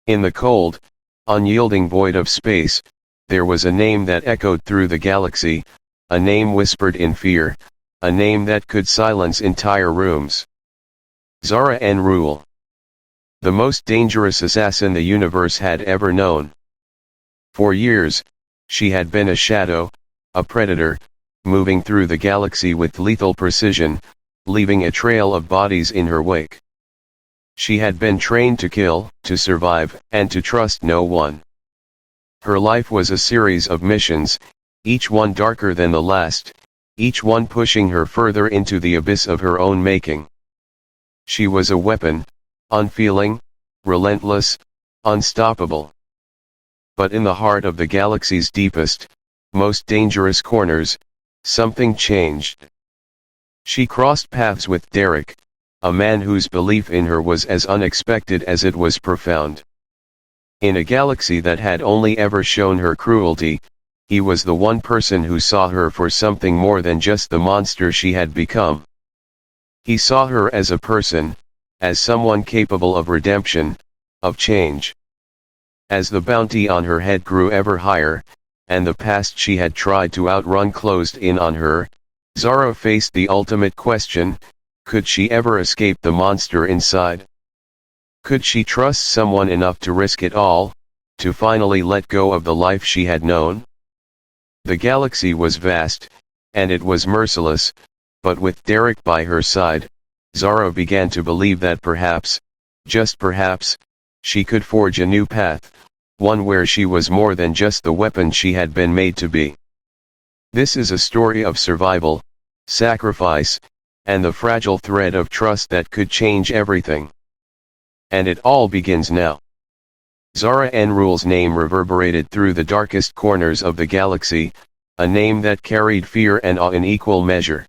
In the cold, unyielding void of space, there was a name that echoed through the galaxy, a name whispered in fear, a name that could silence entire rooms. Zara En'Rule. The most dangerous assassin the universe had ever known. For years, she had been a shadow, a predator, moving through the galaxy with lethal precision, leaving a trail of bodies in her wake. She had been trained to kill, to survive, and to trust no one. Her life was a series of missions, each one darker than the last, each one pushing her further into the abyss of her own making. She was a weapon, unfeeling, relentless, unstoppable. But in the heart of the galaxy's deepest, most dangerous corners, something changed. She crossed paths with Derek, a man whose belief in her was as unexpected as it was profound. In a galaxy that had only ever shown her cruelty, he was the one person who saw her for something more than just the monster she had become. He saw her as a person, as someone capable of redemption, of change. As the bounty on her head grew ever higher, and the past she had tried to outrun closed in on her, Zara faced the ultimate question: could she ever escape the monster inside? Could she trust someone enough to risk it all, to finally let go of the life she had known? The galaxy was vast, and it was merciless, but with Derek by her side, Zara began to believe that perhaps, just perhaps, she could forge a new path, one where she was more than just the weapon she had been made to be. This is a story of survival, sacrifice, and the fragile thread of trust that could change everything. And it all begins now. Zara En'Rule's name reverberated through the darkest corners of the galaxy, a name that carried fear and awe in equal measure.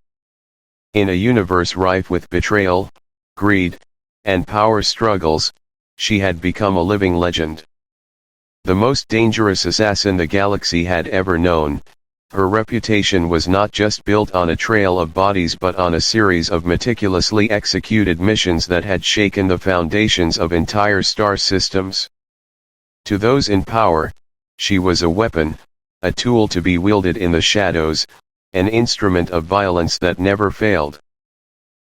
In a universe rife with betrayal, greed, and power struggles, she had become a living legend. The most dangerous assassin the galaxy had ever known, her reputation was not just built on a trail of bodies but on a series of meticulously executed missions that had shaken the foundations of entire star systems. To those in power, she was a weapon, a tool to be wielded in the shadows, an instrument of violence that never failed.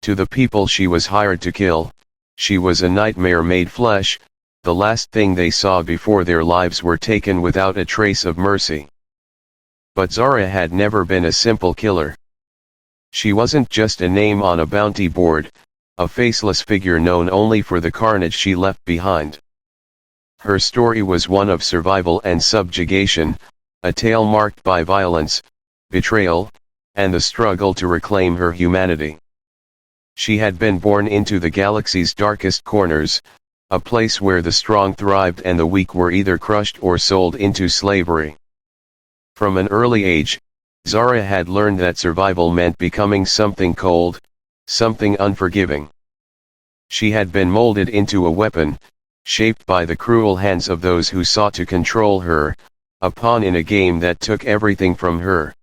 To the people she was hired to kill, she was a nightmare made flesh, the last thing they saw before their lives were taken without a trace of mercy. But Zara had never been a simple killer. She wasn't just a name on a bounty board, a faceless figure known only for the carnage she left behind. Her story was one of survival and subjugation, a tale marked by violence, betrayal, and the struggle to reclaim her humanity. She had been born into the galaxy's darkest corners, a place where the strong thrived and the weak were either crushed or sold into slavery. From an early age, Zara had learned that survival meant becoming something cold, something unforgiving. She had been molded into a weapon, shaped by the cruel hands of those who sought to control her, a pawn in a game that took everything from her.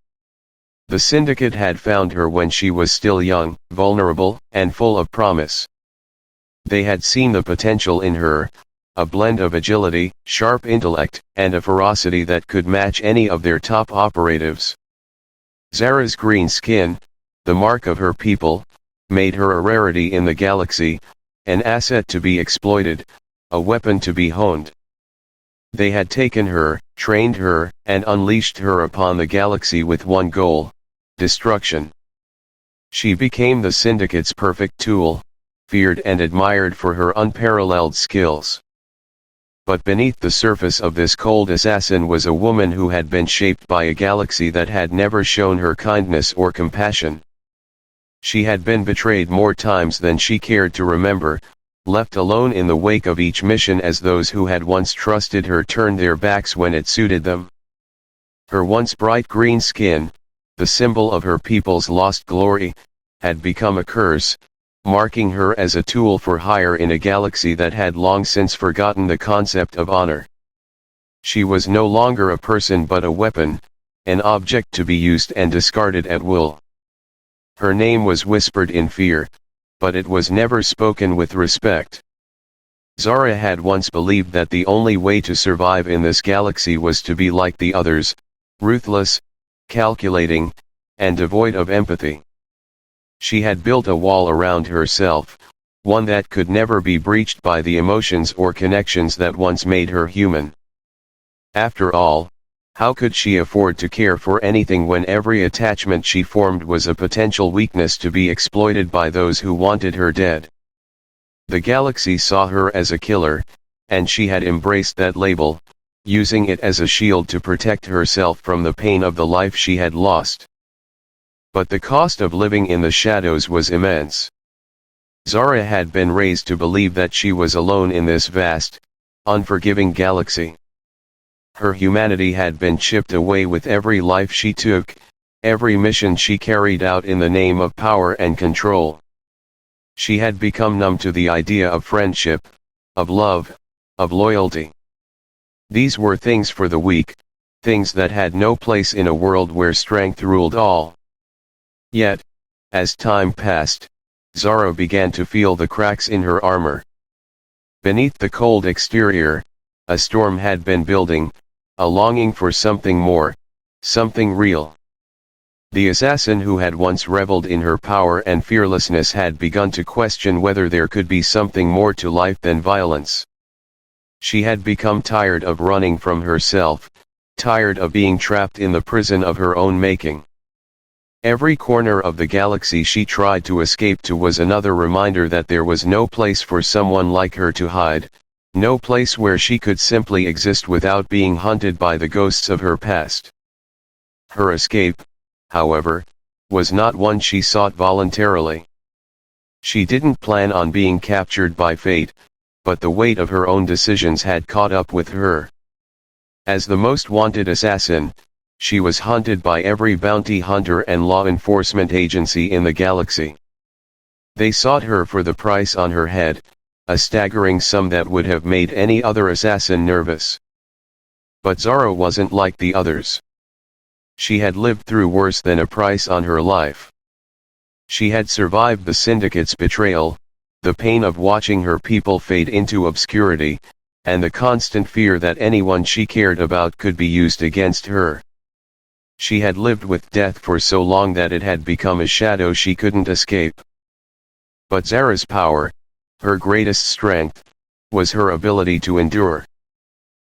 The Syndicate had found her when she was still young, vulnerable, and full of promise. They had seen the potential in her, a blend of agility, sharp intellect, and a ferocity that could match any of their top operatives. Zara's green skin, the mark of her people, made her a rarity in the galaxy, an asset to be exploited, a weapon to be honed. They had taken her, trained her, and unleashed her upon the galaxy with one goal: destruction. She became the Syndicate's perfect tool, feared and admired for her unparalleled skills. But beneath the surface of this cold assassin was a woman who had been shaped by a galaxy that had never shown her kindness or compassion. She had been betrayed more times than she cared to remember, left alone in the wake of each mission as those who had once trusted her turned their backs when it suited them. Her once bright green skin, the symbol of her people's lost glory, had become a curse, marking her as a tool for hire in a galaxy that had long since forgotten the concept of honor. She was no longer a person but a weapon, an object to be used and discarded at will. Her name was whispered in fear, but it was never spoken with respect. Zara had once believed that the only way to survive in this galaxy was to be like the others, ruthless, calculating, and devoid of empathy. She had built a wall around herself, one that could never be breached by the emotions or connections that once made her human. After all, how could she afford to care for anything when every attachment she formed was a potential weakness to be exploited by those who wanted her dead? The galaxy saw her as a killer, and she had embraced that label, using it as a shield to protect herself from the pain of the life she had lost. But the cost of living in the shadows was immense. Zara had been raised to believe that she was alone in this vast, unforgiving galaxy. Her humanity had been chipped away with every life she took, every mission she carried out in the name of power and control. She had become numb to the idea of friendship, of love, of loyalty. These were things for the weak, things that had no place in a world where strength ruled all. Yet, as time passed, Zara began to feel the cracks in her armor. Beneath the cold exterior, a storm had been building, a longing for something more, something real. The assassin who had once reveled in her power and fearlessness had begun to question whether there could be something more to life than violence. She had become tired of running from herself, tired of being trapped in the prison of her own making. Every corner of the galaxy she tried to escape to was another reminder that there was no place for someone like her to hide, no place where she could simply exist without being hunted by the ghosts of her past. Her escape, however, was not one she sought voluntarily. She didn't plan on being captured by fate, but the weight of her own decisions had caught up with her. As the most wanted assassin, she was hunted by every bounty hunter and law enforcement agency in the galaxy. They sought her for the price on her head, a staggering sum that would have made any other assassin nervous. But Zara wasn't like the others. She had lived through worse than a price on her life. She had survived the Syndicate's betrayal, the pain of watching her people fade into obscurity, and the constant fear that anyone she cared about could be used against her. She had lived with death for so long that it had become a shadow she couldn't escape. But Zara's power, her greatest strength, was her ability to endure.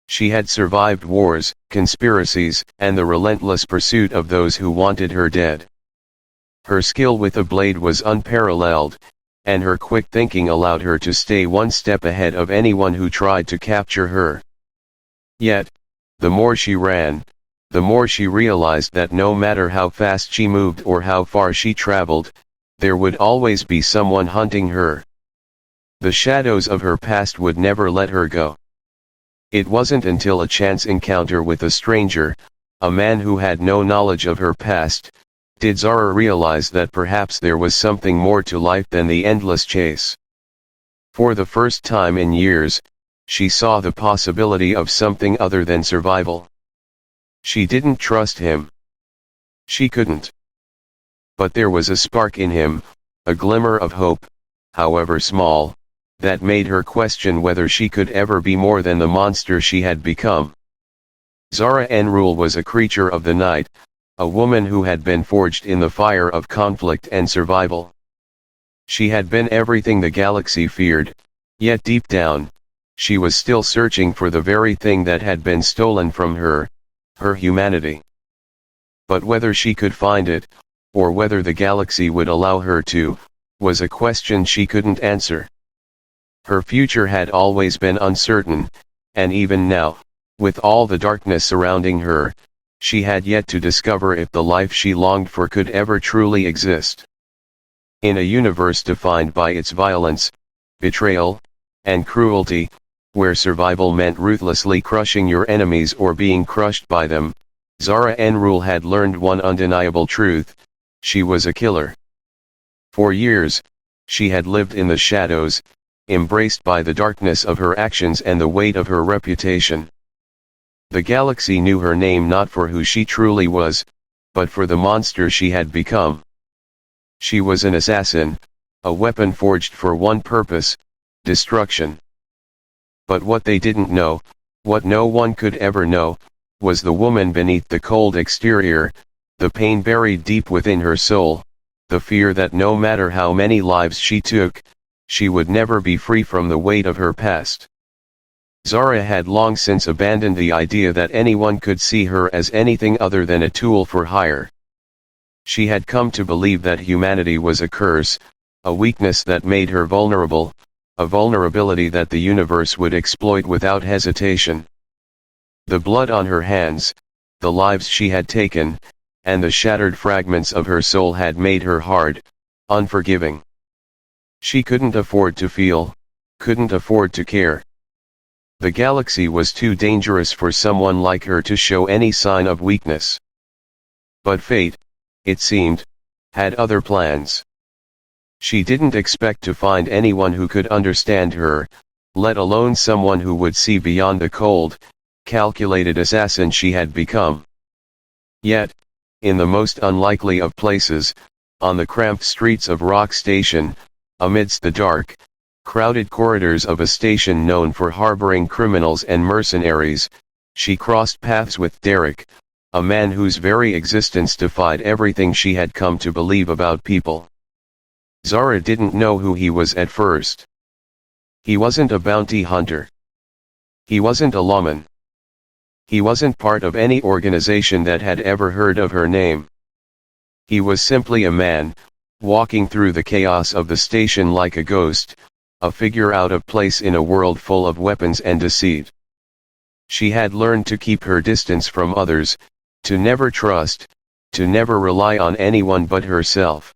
She had survived wars, conspiracies, and the relentless pursuit of those who wanted her dead. Her skill with a blade was unparalleled, and her quick thinking allowed her to stay one step ahead of anyone who tried to capture her. Yet, the more she ran, the more she realized that no matter how fast she moved or how far she traveled, there would always be someone hunting her. The shadows of her past would never let her go. It wasn't until a chance encounter with a stranger, a man who had no knowledge of her past, did Zara realize that perhaps there was something more to life than the endless chase. For the first time in years, she saw the possibility of something other than survival. She didn't trust him. She couldn't. But there was a spark in him, a glimmer of hope, however small, that made her question whether she could ever be more than the monster she had become. Zara En'Rule was a creature of the night, a woman who had been forged in the fire of conflict and survival. She had been everything the galaxy feared, yet deep down, she was still searching for the very thing that had been stolen from her, her humanity. But whether she could find it, or whether the galaxy would allow her to, was a question she couldn't answer. Her future had always been uncertain, and even now, with all the darkness surrounding her, she had yet to discover if the life she longed for could ever truly exist. In a universe defined by its violence, betrayal, and cruelty, where survival meant ruthlessly crushing your enemies or being crushed by them, Zara En'Rule had learned one undeniable truth: she was a killer. For years, she had lived in the shadows, embraced by the darkness of her actions and the weight of her reputation. The galaxy knew her name not for who she truly was, but for the monster she had become. She was an assassin, a weapon forged for one purpose: destruction. But what they didn't know, what no one could ever know, was the woman beneath the cold exterior, the pain buried deep within her soul, the fear that no matter how many lives she took, she would never be free from the weight of her past. Zara had long since abandoned the idea that anyone could see her as anything other than a tool for hire. She had come to believe that humanity was a curse, a weakness that made her vulnerable, a vulnerability that the universe would exploit without hesitation. The blood on her hands, the lives she had taken, and the shattered fragments of her soul had made her hard, unforgiving. She couldn't afford to feel, couldn't afford to care. The galaxy was too dangerous for someone like her to show any sign of weakness. But fate, it seemed, had other plans. She didn't expect to find anyone who could understand her, let alone someone who would see beyond the cold, calculated assassin she had become. Yet, in the most unlikely of places, on the cramped streets of Rock Station, amidst the dark, crowded corridors of a station known for harboring criminals and mercenaries, she crossed paths with Derek, a man whose very existence defied everything she had come to believe about people. Zara didn't know who he was at first. He wasn't a bounty hunter. He wasn't a lawman. He wasn't part of any organization that had ever heard of her name. He was simply a man, walking through the chaos of the station like a ghost, a figure out of place in a world full of weapons and deceit. She had learned to keep her distance from others, to never trust, to never rely on anyone but herself.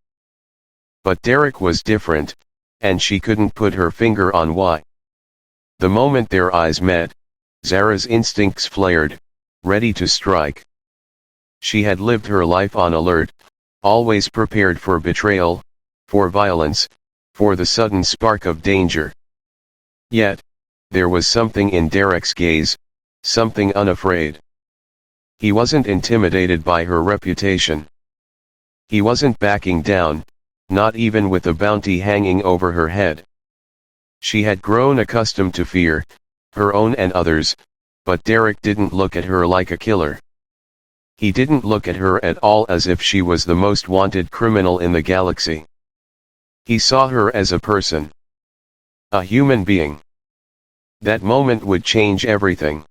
But Derek was different, and she couldn't put her finger on why. The moment their eyes met, Zara's instincts flared, ready to strike. She had lived her life on alert, always prepared for betrayal, for violence, for the sudden spark of danger. Yet, there was something in Derek's gaze, something unafraid. He wasn't intimidated by her reputation. He wasn't backing down, not even with a bounty hanging over her head. She had grown accustomed to fear, her own and others, but Derek didn't look at her like a killer. He didn't look at her at all as if she was the most wanted criminal in the galaxy. He saw her as a person. A human being. That moment would change everything.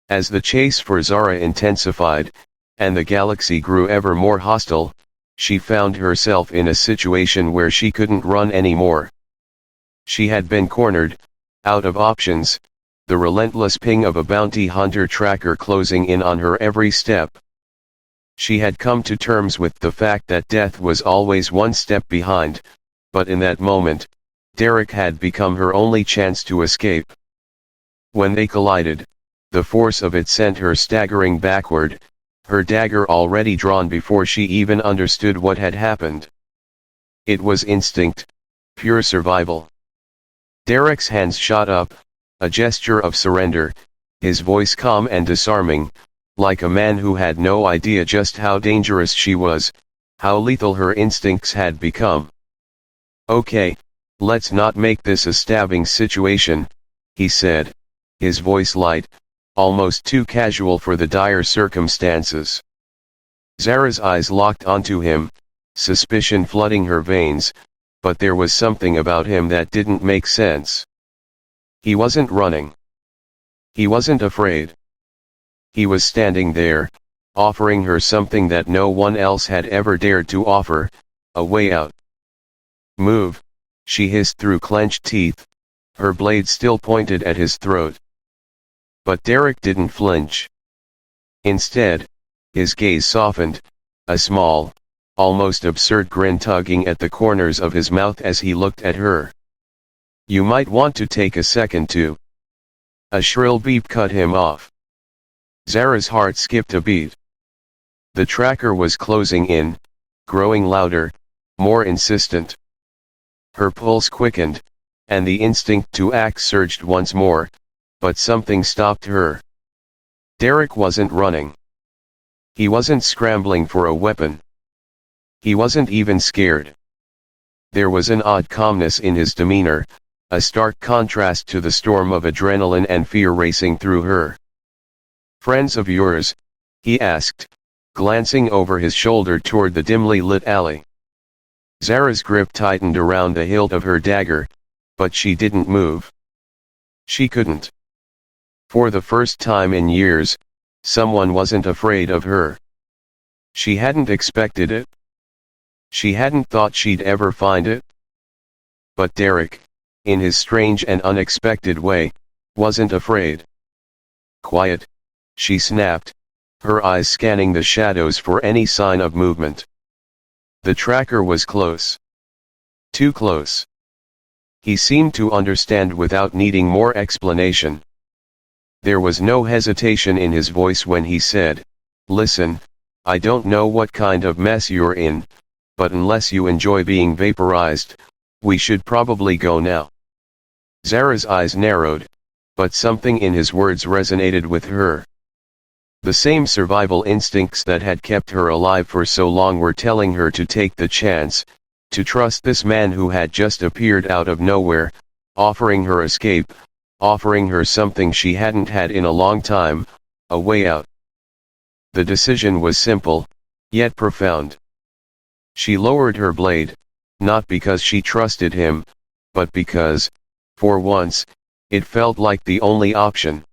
As the chase for Zara intensified, and the galaxy grew ever more hostile, she found herself in a situation where she couldn't run anymore. She had been cornered, out of options, the relentless ping of a bounty hunter tracker closing in on her every step. She had come to terms with the fact that death was always one step behind, but in that moment, Derek had become her only chance to escape. When they collided, the force of it sent her staggering backward, her dagger already drawn before she even understood what had happened. It was instinct, pure survival. Derek's hands shot up, a gesture of surrender, his voice calm and disarming, like a man who had no idea just how dangerous she was, how lethal her instincts had become. "Okay, let's not make this a stabbing situation," he said, his voice light, almost too casual for the dire circumstances. Zara's eyes locked onto him, suspicion flooding her veins, but there was something about him that didn't make sense. He wasn't running. He wasn't afraid. He was standing there, offering her something that no one else had ever dared to offer, a way out. "Move," she hissed through clenched teeth, her blade still pointed at his throat. But Derek didn't flinch. Instead, his gaze softened, a small, almost absurd grin tugging at the corners of his mouth as he looked at her. "You might want to take a second to." A shrill beep cut him off. Zara's heart skipped a beat. The tracker was closing in, growing louder, more insistent. Her pulse quickened, and the instinct to act surged once more, but something stopped her. Derek wasn't running. He wasn't scrambling for a weapon. He wasn't even scared. There was an odd calmness in his demeanor, a stark contrast to the storm of adrenaline and fear racing through her. "Friends of yours?" he asked, glancing over his shoulder toward the dimly lit alley. Zara's grip tightened around the hilt of her dagger, but she didn't move. She couldn't. For the first time in years, someone wasn't afraid of her. She hadn't expected it. She hadn't thought she'd ever find it. But Derek, in his strange and unexpected way, wasn't afraid. "Quiet," she snapped, her eyes scanning the shadows for any sign of movement. The tracker was close. Too close. He seemed to understand without needing more explanation. There was no hesitation in his voice when he said, "Listen, I don't know what kind of mess you're in, but unless you enjoy being vaporized, we should probably go now." Zara's eyes narrowed, but something in his words resonated with her. The same survival instincts that had kept her alive for so long were telling her to take the chance, to trust this man who had just appeared out of nowhere, offering her escape, offering her something she hadn't had in a long time, a way out. The decision was simple, yet profound. She lowered her blade, not because she trusted him, but because, for once, it felt like the only option.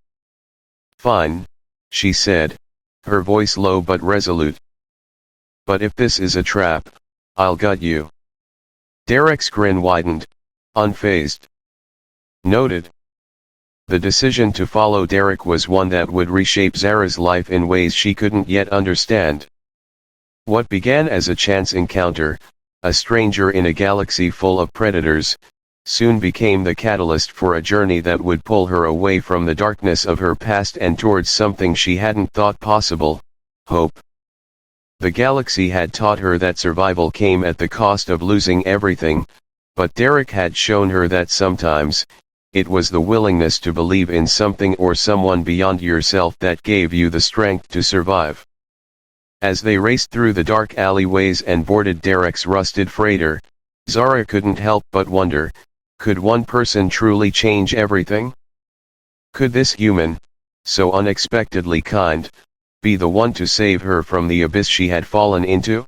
"Fine," she said, her voice low but resolute. "But if this is a trap, I'll gut you." Derek's grin widened, unfazed. Noted. The decision to follow Derek was one that would reshape Zara's life in ways she couldn't yet understand. What began as a chance encounter, a stranger in a galaxy full of predators, soon became the catalyst for a journey that would pull her away from the darkness of her past and towards something she hadn't thought possible: hope. The galaxy had taught her that survival came at the cost of losing everything, but Derek had shown her that sometimes, it was the willingness to believe in something or someone beyond yourself that gave you the strength to survive. As they raced through the dark alleyways and boarded Derek's rusted freighter, Zara couldn't help but wonder, could one person truly change everything? Could this human, so unexpectedly kind, be the one to save her from the abyss she had fallen into?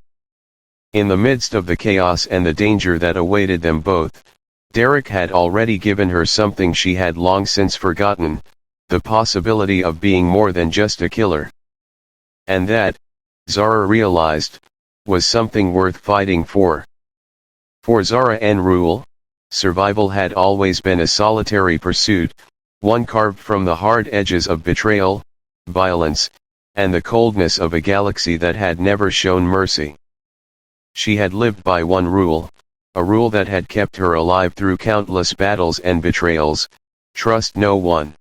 In the midst of the chaos and the danger that awaited them both, Derek had already given her something she had long since forgotten, the possibility of being more than just a killer. And that, Zara realized, was something worth fighting for. For Zara En'Rule, survival had always been a solitary pursuit, one carved from the hard edges of betrayal, violence, and the coldness of a galaxy that had never shown mercy. She had lived by one rule, a rule that had kept her alive through countless battles and betrayals: trust no one.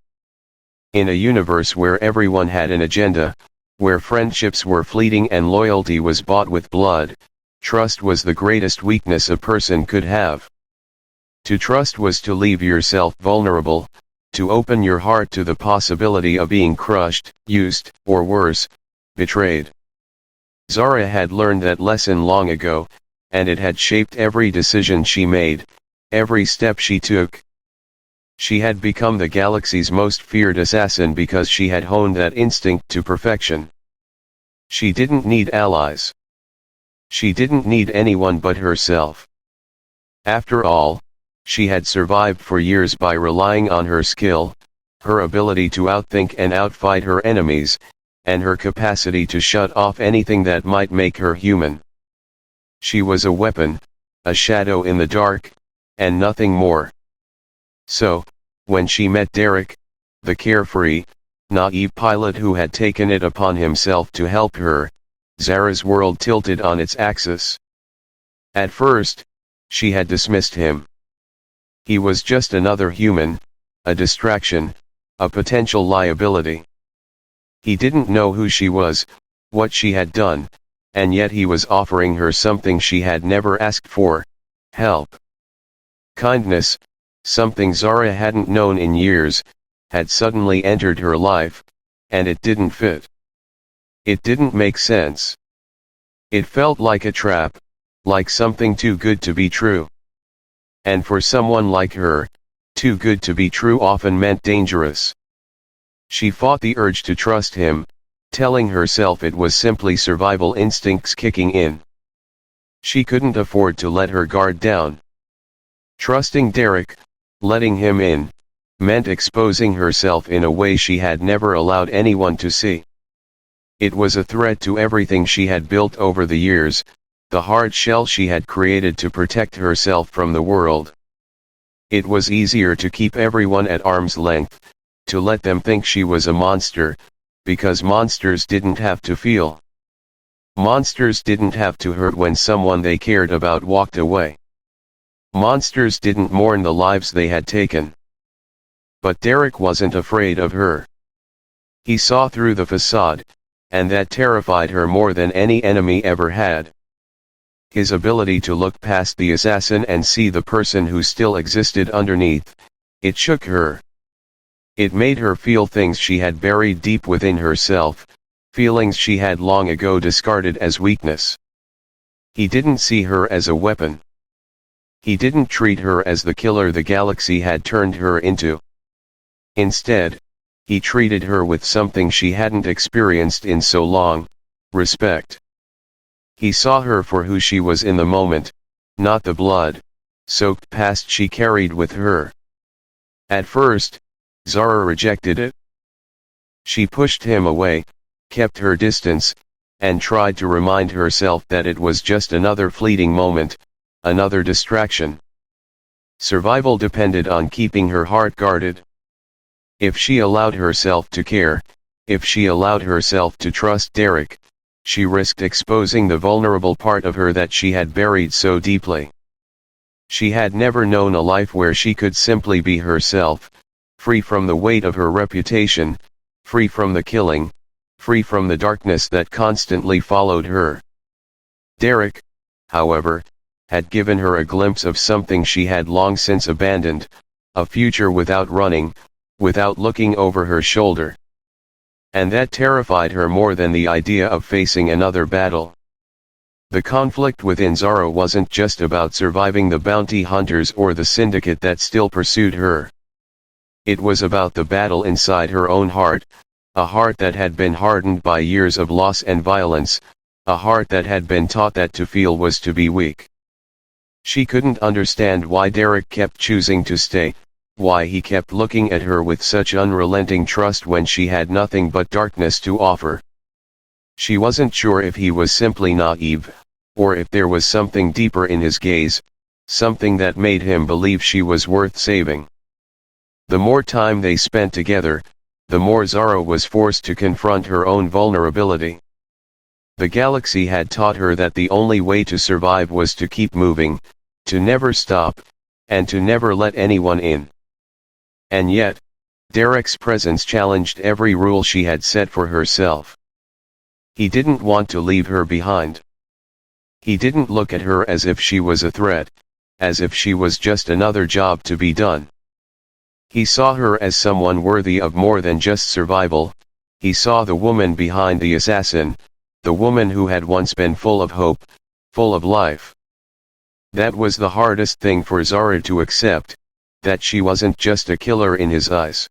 In a universe where everyone had an agenda, where friendships were fleeting and loyalty was bought with blood, trust was the greatest weakness a person could have. To trust was to leave yourself vulnerable, to open your heart to the possibility of being crushed, used, or worse, betrayed. Zara had learned that lesson long ago, and it had shaped every decision she made, every step she took. She had become the galaxy's most feared assassin because she had honed that instinct to perfection. She didn't need allies. She didn't need anyone but herself. After all, she had survived for years by relying on her skill, her ability to outthink and outfight her enemies, and her capacity to shut off anything that might make her human. She was a weapon, a shadow in the dark, and nothing more. So, when she met Derek, the carefree, naive pilot who had taken it upon himself to help her, Zara's world tilted on its axis. At first, she had dismissed him. He was just another human, a distraction, a potential liability. He didn't know who she was, what she had done, and yet he was offering her something she had never asked for: help. Kindness, something Zara hadn't known in years, had suddenly entered her life, and it didn't fit. It didn't make sense. It felt like a trap, like something too good to be true. And for someone like her, Too good to be true often meant dangerous. She fought the urge to trust him, telling herself it was simply survival instincts kicking in. She couldn't afford to let her guard down. Trusting Derek, letting him in, meant exposing herself in a way she had never allowed anyone to see. It was a threat to everything she had built over the years, the hard shell she had created to protect herself from the world. It was easier to keep everyone at arm's length, to let them think she was a monster, because monsters didn't have to feel. Monsters didn't have to hurt when someone they cared about walked away. Monsters didn't mourn the lives they had taken. But Derek wasn't afraid of her. He saw through the facade, and that terrified her more than any enemy ever had. His ability to look past the assassin and see the person who still existed underneath, it shook her. It made her feel things she had buried deep within herself, feelings she had long ago discarded as weakness. He didn't see her as a weapon. He didn't treat her as the killer the galaxy had turned her into. Instead, he treated her with something she hadn't experienced in so long: respect. He saw her for who she was in the moment, not the blood-soaked past she carried with her. At first, Zara rejected it. She pushed him away, kept her distance, and tried to remind herself that it was just another fleeting moment, another distraction. Survival depended on keeping her heart guarded. If she allowed herself to care, if she allowed herself to trust Derek, she risked exposing the vulnerable part of her that she had buried so deeply. She had never known a life where she could simply be herself, free from the weight of her reputation, free from the killing, free from the darkness that constantly followed her. Derek, however, had given her a glimpse of something she had long since abandoned, a future without running, without looking over her shoulder. And that terrified her more than the idea of facing another battle. The conflict within Zara wasn't just about surviving the bounty hunters or the syndicate that still pursued her. It was about the battle inside her own heart, a heart that had been hardened by years of loss and violence, a heart that had been taught that to feel was to be weak. She couldn't understand why Derek kept choosing to stay, why he kept looking at her with such unrelenting trust when she had nothing but darkness to offer. She wasn't sure if he was simply naive, or if there was something deeper in his gaze, something that made him believe she was worth saving. The more time they spent together, the more Zara was forced to confront her own vulnerability. The galaxy had taught her that the only way to survive was to keep moving, to never stop, and to never let anyone in. And yet, Derek's presence challenged every rule she had set for herself. He didn't want to leave her behind. He didn't look at her as if she was a threat, as if she was just another job to be done. He saw her as someone worthy of more than just survival. He saw the woman behind the assassin, the woman who had once been full of hope, full of life. That was the hardest thing for Zara to accept, that she wasn't just a killer in his eyes.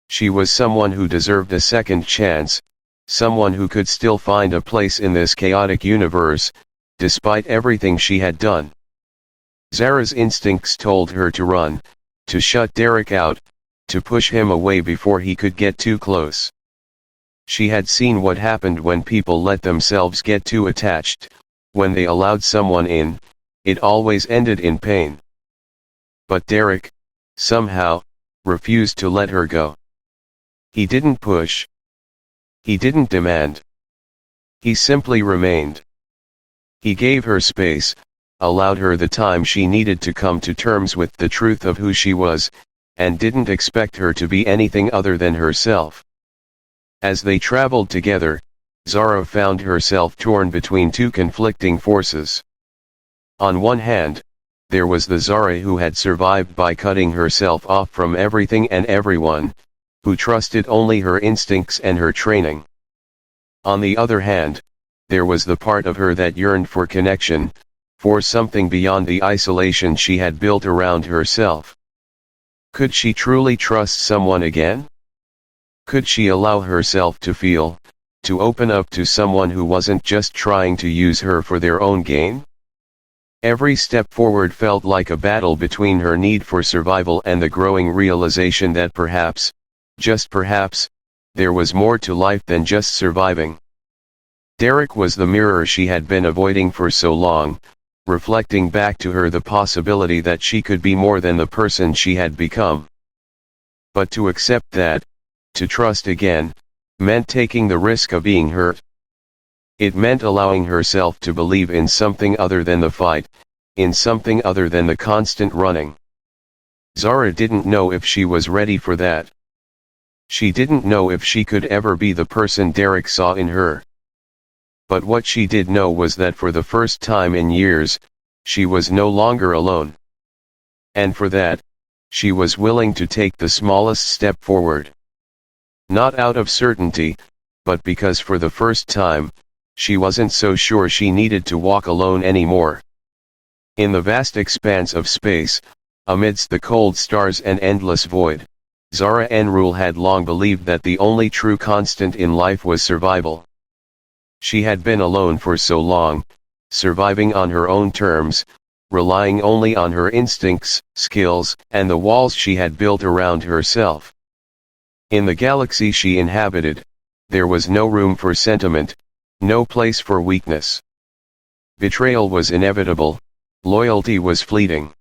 She was someone who deserved a second chance, someone who could still find a place in this chaotic universe, despite everything she had done. Zara's instincts told her to run, to shut Derek out, to push him away before he could get too close. She had seen what happened when people let themselves get too attached. When they allowed someone in, it always ended in pain. But Derek, somehow, refused to let her go. He didn't push. He didn't demand. He simply remained. He gave her space, allowed her the time she needed to come to terms with the truth of who she was, and didn't expect her to be anything other than herself. As they traveled together, Zara found herself torn between two conflicting forces. On one hand, there was the Zara who had survived by cutting herself off from everything and everyone, who trusted only her instincts and her training. On the other hand, there was the part of her that yearned for connection, for something beyond the isolation she had built around herself. Could she truly trust someone again? Could she allow herself to feel, to open up to someone who wasn't just trying to use her for their own gain? Every step forward felt like a battle between her need for survival and the growing realization that perhaps, just perhaps, there was more to life than just surviving. Derek was the mirror she had been avoiding for so long, reflecting back to her the possibility that she could be more than the person she had become. But to accept that, to trust again, meant taking the risk of being hurt. It meant allowing herself to believe in something other than the fight, in something other than the constant running. Zara didn't know if she was ready for that. She didn't know if she could ever be the person Derek saw in her. But what she did know was that for the first time in years, she was no longer alone. And for that, she was willing to take the smallest step forward. Not out of certainty, but because for the first time, she wasn't so sure she needed to walk alone anymore. In the vast expanse of space, amidst the cold stars and endless void, Zara En'Rule had long believed that the only true constant in life was survival. She had been alone for so long, surviving on her own terms, relying only on her instincts, skills, and the walls she had built around herself. In the galaxy she inhabited, there was no room for sentiment, no place for weakness. Betrayal was inevitable, loyalty was fleeting.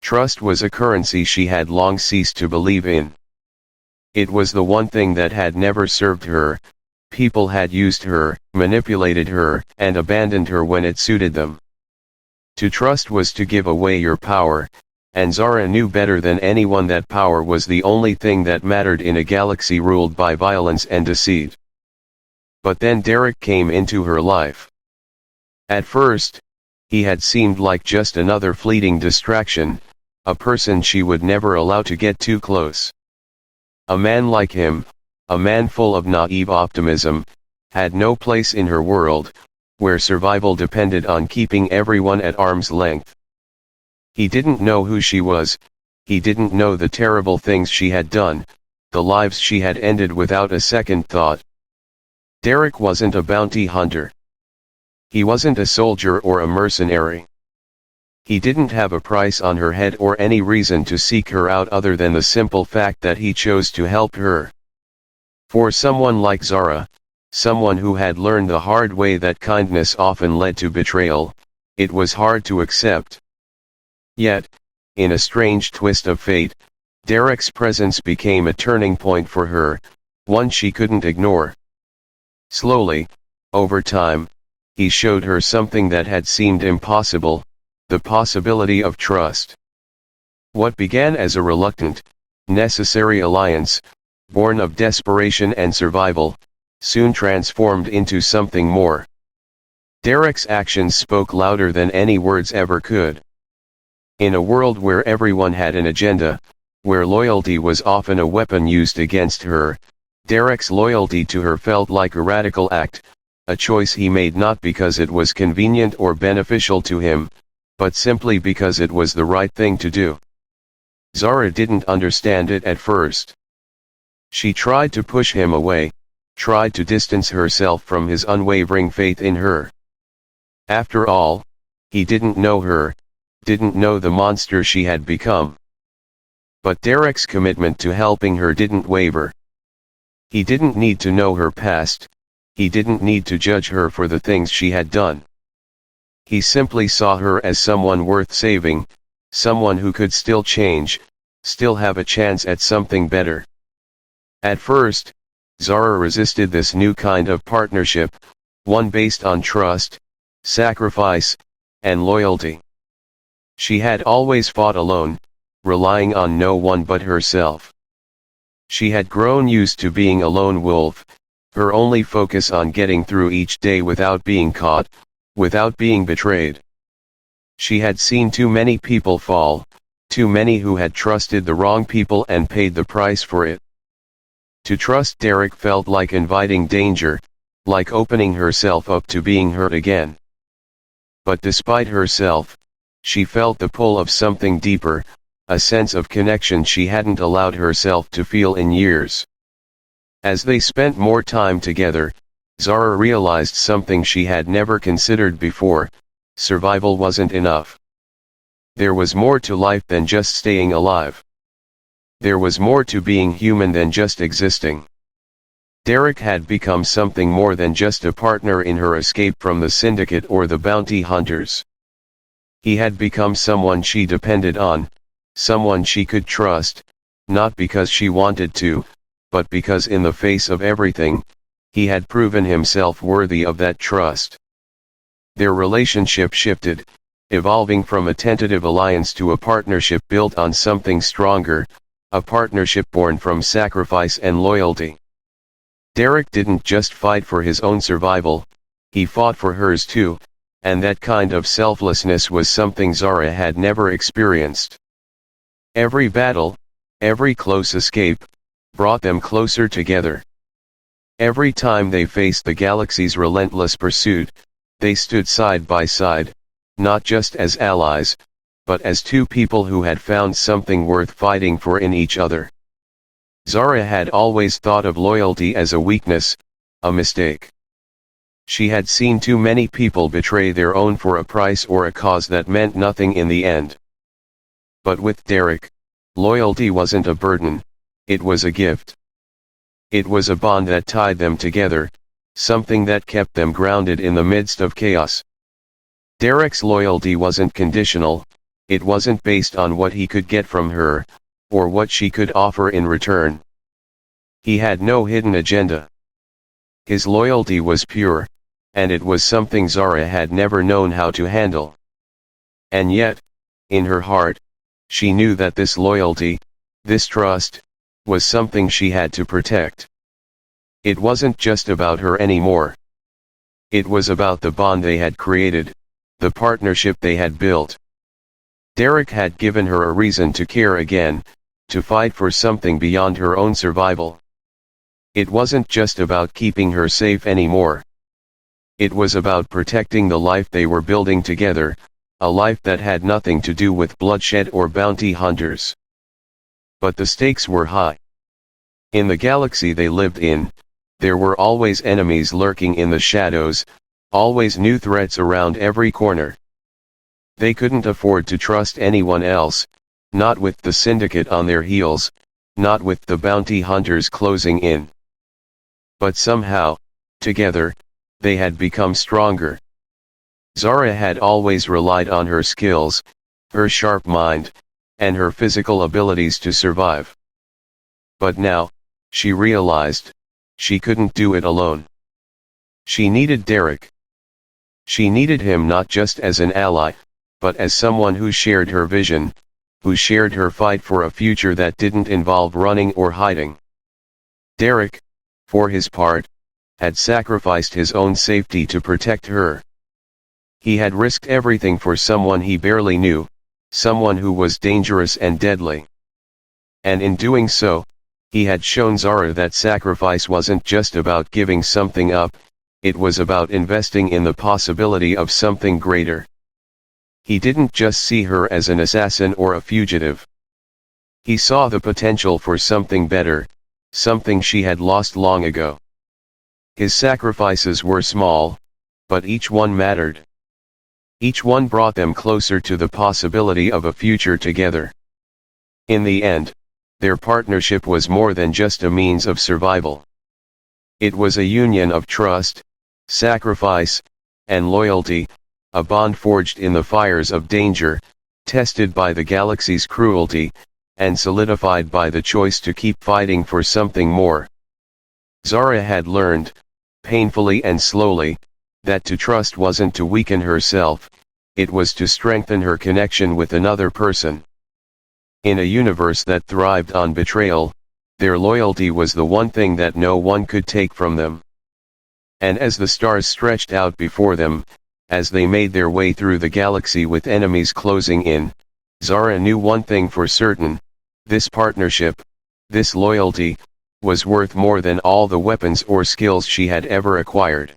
Trust was a currency she had long ceased to believe in. It was the one thing that had never served her. People had used her, manipulated her, and abandoned her when it suited them. To trust was to give away your power, and Zara knew better than anyone that power was the only thing that mattered in a galaxy ruled by violence and deceit. But then Derek came into her life. At first, he had seemed like just another fleeting distraction, a person she would never allow to get too close. A man like him, a man full of naive optimism, had no place in her world, where survival depended on keeping everyone at arm's length. He didn't know who she was, he didn't know the terrible things she had done, the lives she had ended without a second thought. Derek wasn't a bounty hunter. He wasn't a soldier or a mercenary. He didn't have a price on her head or any reason to seek her out other than the simple fact that he chose to help her. For someone like Zara, someone who had learned the hard way that kindness often led to betrayal, it was hard to accept. Yet, in a strange twist of fate, Derek's presence became a turning point for her, one she couldn't ignore. Slowly, over time, he showed her something that had seemed impossible, the possibility of trust. What began as a reluctant, necessary alliance, born of desperation and survival, soon transformed into something more. Derek's actions spoke louder than any words ever could. In a world where everyone had an agenda, where loyalty was often a weapon used against her, Derek's loyalty to her felt like a radical act, a choice he made not because it was convenient or beneficial to him, but simply because it was the right thing to do. Zara didn't understand it at first. She tried to push him away, tried to distance herself from his unwavering faith in her. After all, he didn't know her, didn't know the monster she had become. But Derek's commitment to helping her didn't waver. He didn't need to know her past, he didn't need to judge her for the things she had done. He simply saw her as someone worth saving, someone who could still change, still have a chance at something better. At first, Zara resisted this new kind of partnership, one based on trust, sacrifice, and loyalty. She had always fought alone, relying on no one but herself. She had grown used to being a lone wolf, her only focus on getting through each day without being caught, without being betrayed. She had seen too many people fall, too many who had trusted the wrong people and paid the price for it. To trust Derek felt like inviting danger, like opening herself up to being hurt again. But despite herself, she felt the pull of something deeper, a sense of connection she hadn't allowed herself to feel in years. As they spent more time together, Zara realized something she had never considered before: survival wasn't enough. There was more to life than just staying alive. There was more to being human than just existing. Derek had become something more than just a partner in her escape from the Syndicate or the bounty hunters. He had become someone she depended on, someone she could trust, not because she wanted to, but because in the face of everything, he had proven himself worthy of that trust. Their relationship shifted, evolving from a tentative alliance to a partnership built on something stronger, a partnership born from sacrifice and loyalty. Derek didn't just fight for his own survival, he fought for hers too, and that kind of selflessness was something Zara had never experienced. Every battle, every close escape, brought them closer together. Every time they faced the galaxy's relentless pursuit, they stood side by side, not just as allies, but as two people who had found something worth fighting for in each other. Zara had always thought of loyalty as a weakness, a mistake. She had seen too many people betray their own for a price or a cause that meant nothing in the end. But with Derek, loyalty wasn't a burden, it was a gift. It was a bond that tied them together, something that kept them grounded in the midst of chaos. Derek's loyalty wasn't conditional, it wasn't based on what he could get from her, or what she could offer in return. He had no hidden agenda. His loyalty was pure, and it was something Zara had never known how to handle. And yet, in her heart, she knew that this loyalty, this trust, was something she had to protect. It wasn't just about her anymore. It was about the bond they had created, the partnership they had built. Derek had given her a reason to care again, to fight for something beyond her own survival. It wasn't just about keeping her safe anymore. It was about protecting the life they were building together, a life that had nothing to do with bloodshed or bounty hunters. But the stakes were high. In the galaxy they lived in, there were always enemies lurking in the shadows, always new threats around every corner. They couldn't afford to trust anyone else, not with the Syndicate on their heels, not with the bounty hunters closing in. But somehow, together, they had become stronger. Zara had always relied on her skills, her sharp mind, and her physical abilities to survive. But now, she realized, she couldn't do it alone. She needed Derek. She needed him not just as an ally, but as someone who shared her vision, who shared her fight for a future that didn't involve running or hiding. Derek, for his part, had sacrificed his own safety to protect her. He had risked everything for someone he barely knew, someone who was dangerous and deadly. And in doing so, he had shown Zara that sacrifice wasn't just about giving something up, it was about investing in the possibility of something greater. He didn't just see her as an assassin or a fugitive. He saw the potential for something better, something she had lost long ago. His sacrifices were small, but each one mattered. Each one brought them closer to the possibility of a future together. In the end, their partnership was more than just a means of survival. It was a union of trust, sacrifice, and loyalty, a bond forged in the fires of danger, tested by the galaxy's cruelty, and solidified by the choice to keep fighting for something more. Zara had learned, painfully and slowly, that to trust wasn't to weaken herself, it was to strengthen her connection with another person. In a universe that thrived on betrayal, their loyalty was the one thing that no one could take from them. And as the stars stretched out before them, as they made their way through the galaxy with enemies closing in, Zara knew one thing for certain: this partnership, this loyalty, was worth more than all the weapons or skills she had ever acquired.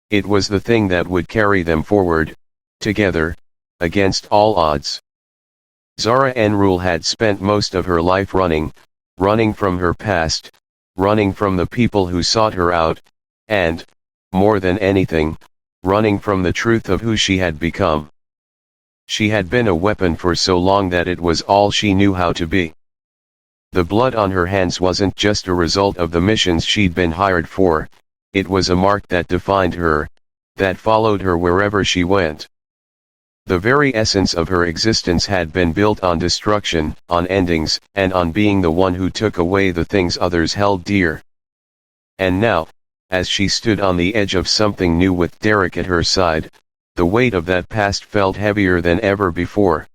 It was the thing that would carry them forward, together, against all odds. Zara En'Rule had spent most of her life running from her past, running from the people who sought her out, and, more than anything, running from the truth of who she had become. She had been a weapon for so long that it was all she knew how to be. The blood on her hands wasn't just a result of the missions she'd been hired for, it was a mark that defined her, that followed her wherever she went. The very essence of her existence had been built on destruction, on endings, and on being the one who took away the things others held dear. And now, as she stood on the edge of something new with Derek at her side, the weight of that past felt heavier than ever before.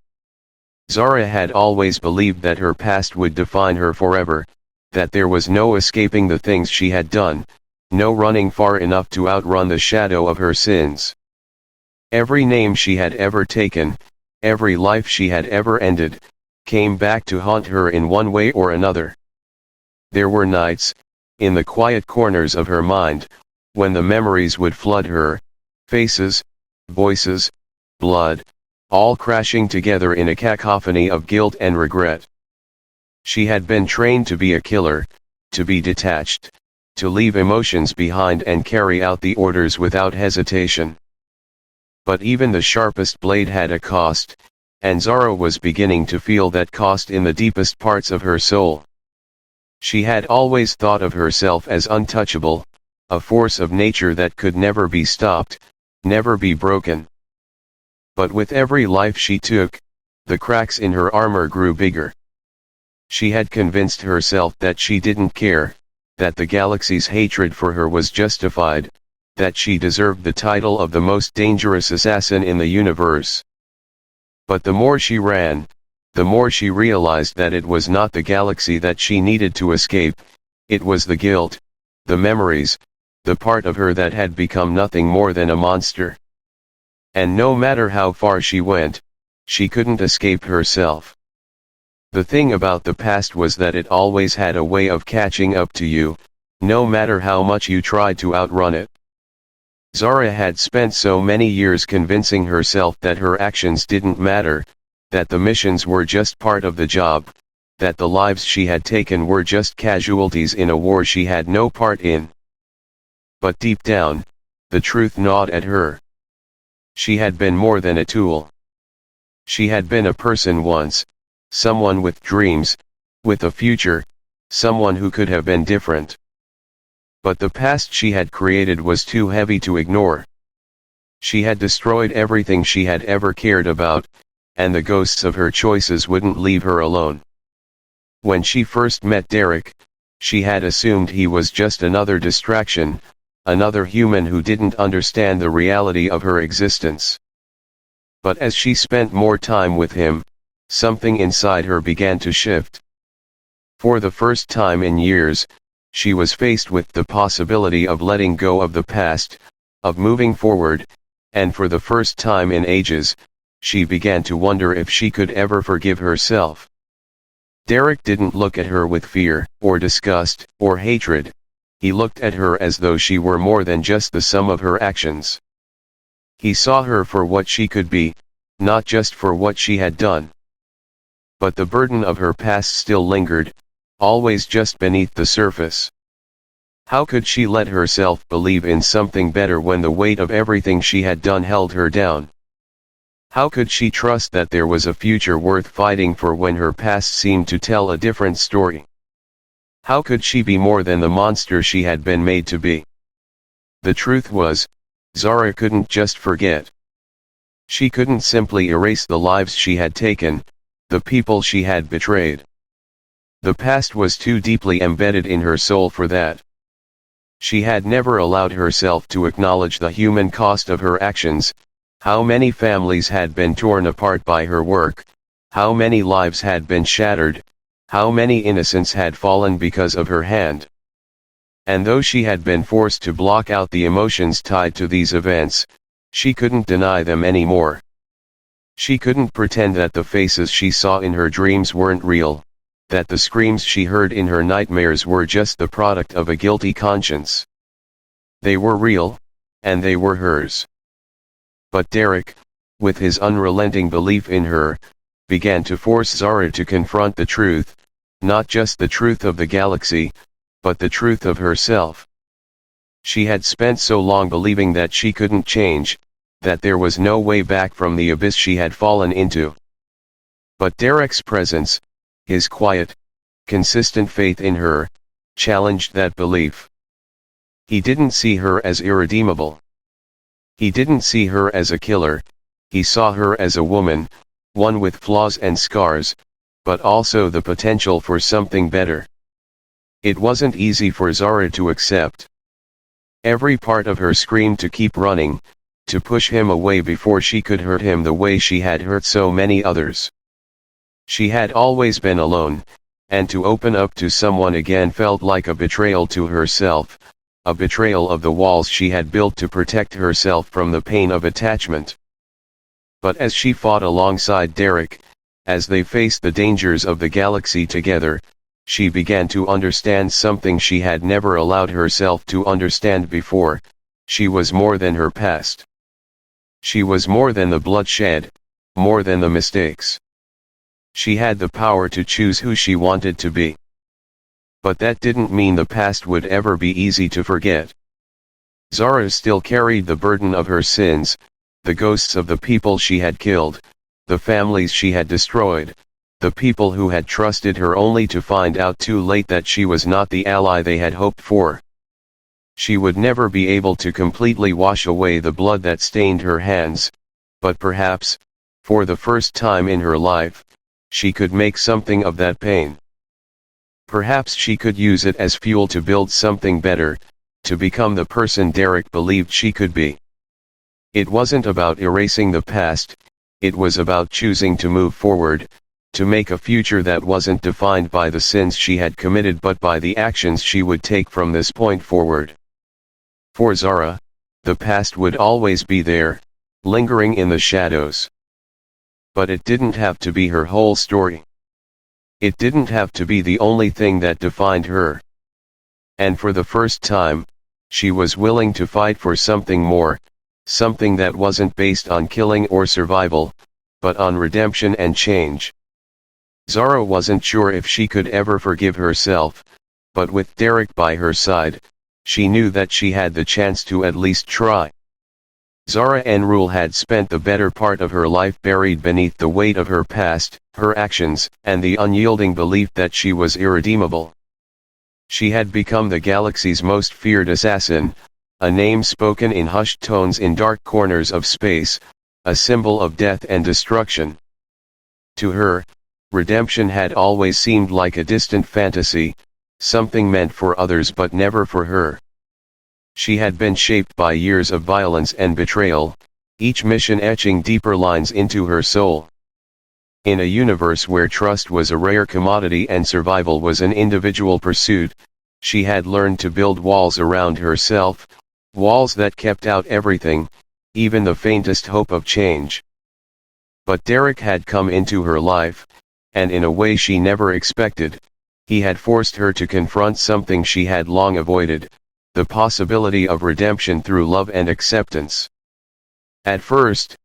Zara had always believed that her past would define her forever, that there was no escaping the things she had done, no running far enough to outrun the shadow of her sins. Every name she had ever taken, every life she had ever ended, came back to haunt her in one way or another. There were nights, in the quiet corners of her mind, when the memories would flood her, faces, voices, blood, all crashing together in a cacophony of guilt and regret. She had been trained to be a killer, to be detached, to leave emotions behind and carry out the orders without hesitation. But even the sharpest blade had a cost, and Zara was beginning to feel that cost in the deepest parts of her soul. She had always thought of herself as untouchable, a force of nature that could never be stopped, never be broken. But with every life she took, the cracks in her armor grew bigger. She had convinced herself that she didn't care, that the galaxy's hatred for her was justified, that she deserved the title of the most dangerous assassin in the universe. But the more she ran, the more she realized that it was not the galaxy that she needed to escape, it was the guilt, the memories, the part of her that had become nothing more than a monster. And no matter how far she went, she couldn't escape herself. The thing about the past was that it always had a way of catching up to you, no matter how much you tried to outrun it. Zara had spent so many years convincing herself that her actions didn't matter, that the missions were just part of the job, that the lives she had taken were just casualties in a war she had no part in. But deep down, the truth gnawed at her. She had been more than a tool. She had been a person once, someone with dreams, with a future, someone who could have been different. But the past she had created was too heavy to ignore. She had destroyed everything she had ever cared about, and the ghosts of her choices wouldn't leave her alone. When she first met Derek, she had assumed he was just another distraction, another human who didn't understand the reality of her existence. But as she spent more time with him, something inside her began to shift. For the first time in years, she was faced with the possibility of letting go of the past, of moving forward, and for the first time in ages, she began to wonder if she could ever forgive herself. Derek didn't look at her with fear, or disgust, or hatred. He looked at her as though she were more than just the sum of her actions. He saw her for what she could be, not just for what she had done. But the burden of her past still lingered, always just beneath the surface. How could she let herself believe in something better when the weight of everything she had done held her down? How could she trust that there was a future worth fighting for when her past seemed to tell a different story? How could she be more than the monster she had been made to be? The truth was, Zara couldn't just forget. She couldn't simply erase the lives she had taken, the people she had betrayed. The past was too deeply embedded in her soul for that. She had never allowed herself to acknowledge the human cost of her actions, how many families had been torn apart by her work, how many lives had been shattered, how many innocents had fallen because of her hand. And though she had been forced to block out the emotions tied to these events, she couldn't deny them anymore. She couldn't pretend that the faces she saw in her dreams weren't real, that the screams she heard in her nightmares were just the product of a guilty conscience. They were real, and they were hers. But Derek, with his unrelenting belief in her, began to force Zara to confront the truth, not just the truth of the galaxy, but the truth of herself. She had spent so long believing that she couldn't change, that there was no way back from the abyss she had fallen into. But Derek's presence, his quiet, consistent faith in her, challenged that belief. He didn't see her as irredeemable. He didn't see her as a killer, he saw her as a woman, one with flaws and scars, but also the potential for something better. It wasn't easy for Zara to accept. Every part of her screamed to keep running, to push him away before she could hurt him the way she had hurt so many others. She had always been alone, and to open up to someone again felt like a betrayal to herself, a betrayal of the walls she had built to protect herself from the pain of attachment. But as she fought alongside Derek, as they faced the dangers of the galaxy together, she began to understand something she had never allowed herself to understand before: she was more than her past. She was more than the bloodshed, more than the mistakes. She had the power to choose who she wanted to be. But that didn't mean the past would ever be easy to forget. Zara still carried the burden of her sins, the ghosts of the people she had killed, the families she had destroyed, the people who had trusted her only to find out too late that she was not the ally they had hoped for. She would never be able to completely wash away the blood that stained her hands, but perhaps, for the first time in her life, she could make something of that pain. Perhaps she could use it as fuel to build something better, to become the person Derek believed she could be. It wasn't about erasing the past, it was about choosing to move forward, to make a future that wasn't defined by the sins she had committed but by the actions she would take from this point forward. For Zara, the past would always be there, lingering in the shadows. But it didn't have to be her whole story. It didn't have to be the only thing that defined her. And for the first time, she was willing to fight for something more, something that wasn't based on killing or survival, but on redemption and change. Zara wasn't sure if she could ever forgive herself, but with Derek by her side, she knew that she had the chance to at least try. Zara En'Rule had spent the better part of her life buried beneath the weight of her past, her actions, and the unyielding belief that she was irredeemable. She had become the galaxy's most feared assassin, a name spoken in hushed tones in dark corners of space, a symbol of death and destruction. To her, redemption had always seemed like a distant fantasy, something meant for others but never for her. She had been shaped by years of violence and betrayal, each mission etching deeper lines into her soul. In a universe where trust was a rare commodity and survival was an individual pursuit, she had learned to build walls around herself, walls that kept out everything, even the faintest hope of change. But Derek had come into her life, and in a way she never expected, he had forced her to confront something she had long avoided: the possibility of redemption through love and acceptance. At first,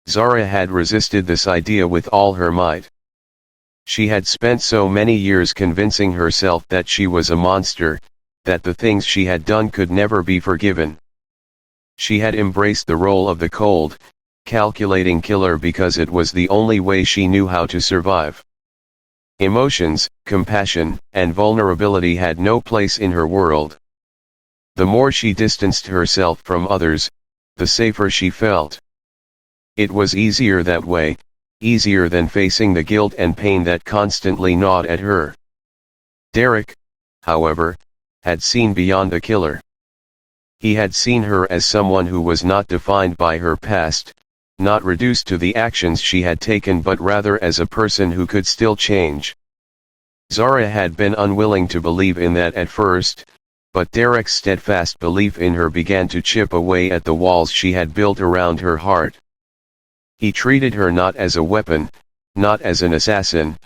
Zara had resisted this idea with all her might. She had spent so many years convincing herself that she was a monster, that the things she had done could never be forgiven. She had embraced the role of the cold, calculating killer because it was the only way she knew how to survive. Emotions, compassion, and vulnerability had no place in her world. The more she distanced herself from others, the safer she felt. It was easier that way, easier than facing the guilt and pain that constantly gnawed at her. Derek, however, had seen beyond the killer. He had seen her as someone who was not defined by her past, not reduced to the actions she had taken but rather as a person who could still change. Zara had been unwilling to believe in that at first, but Derek's steadfast belief in her began to chip away at the walls she had built around her heart. He treated her not as a weapon, not as an assassin,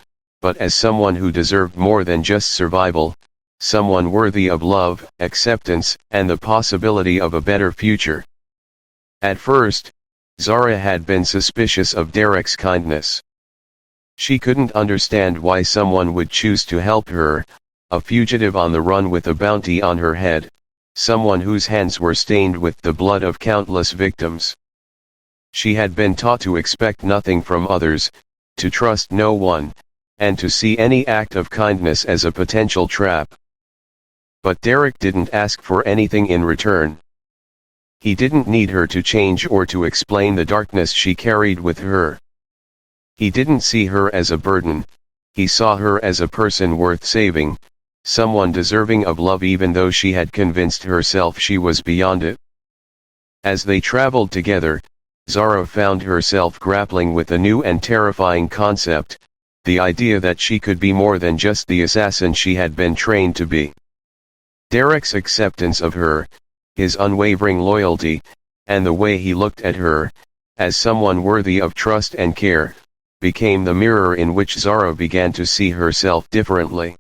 but as someone who deserved more than just survival, someone worthy of love, acceptance, and the possibility of a better future. At first, Zara had been suspicious of Derek's kindness. She couldn't understand why someone would choose to help her, a fugitive on the run with a bounty on her head, someone whose hands were stained with the blood of countless victims. She had been taught to expect nothing from others, to trust no one, and to see any act of kindness as a potential trap. But Derek didn't ask for anything in return. He didn't need her to change or to explain the darkness she carried with her. He didn't see her as a burden, he saw her as a person worth saving, someone deserving of love even though she had convinced herself she was beyond it. As they traveled together, Zara found herself grappling with a new and terrifying concept, the idea that she could be more than just the assassin she had been trained to be. Derek's acceptance of her, his unwavering loyalty, and the way he looked at her, as someone worthy of trust and care, became the mirror in which Zara began to see herself differently.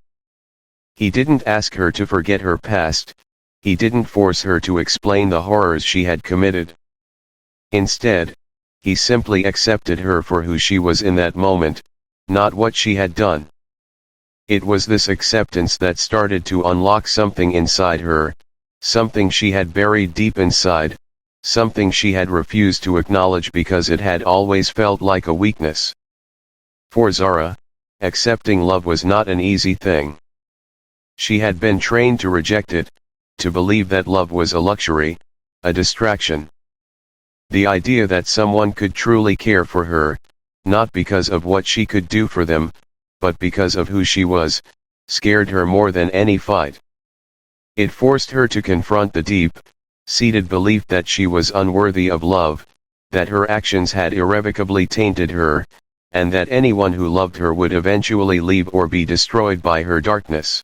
He didn't ask her to forget her past, he didn't force her to explain the horrors she had committed. Instead, he simply accepted her for who she was in that moment, not what she had done. It was this acceptance that started to unlock something inside her, something she had buried deep inside, something she had refused to acknowledge because it had always felt like a weakness. For Zara, accepting love was not an easy thing. She had been trained to reject it, to believe that love was a luxury, a distraction. The idea that someone could truly care for her, not because of what she could do for them, but because of who she was, scared her more than any fight. It forced her to confront the deep-seated belief that she was unworthy of love, that her actions had irrevocably tainted her, and that anyone who loved her would eventually leave or be destroyed by her darkness.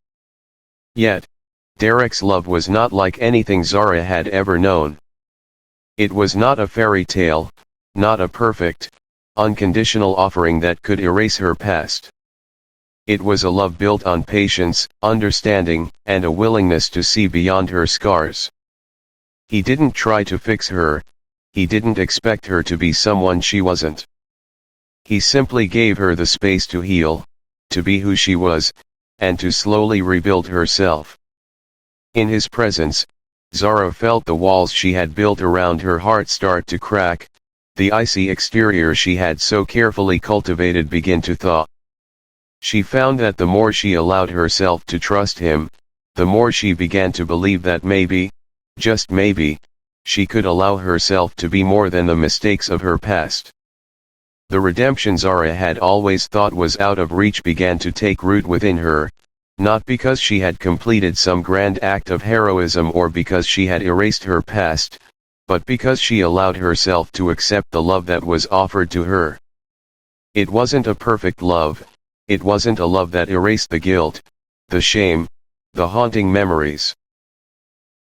Yet, Derek's love was not like anything Zara had ever known. It was not a fairy tale, not a perfect, unconditional offering that could erase her past. It was a love built on patience, understanding, and a willingness to see beyond her scars. He didn't try to fix her, he didn't expect her to be someone she wasn't. He simply gave her the space to heal, to be who she was, and to slowly rebuild herself. In his presence, Zara felt the walls she had built around her heart start to crack, the icy exterior she had so carefully cultivated begin to thaw. She found that the more she allowed herself to trust him, the more she began to believe that maybe, just maybe, she could allow herself to be more than the mistakes of her past. The redemption Zara had always thought was out of reach began to take root within her, not because she had completed some grand act of heroism or because she had erased her past, but because she allowed herself to accept the love that was offered to her. It wasn't a perfect love, it wasn't a love that erased the guilt, the shame, the haunting memories.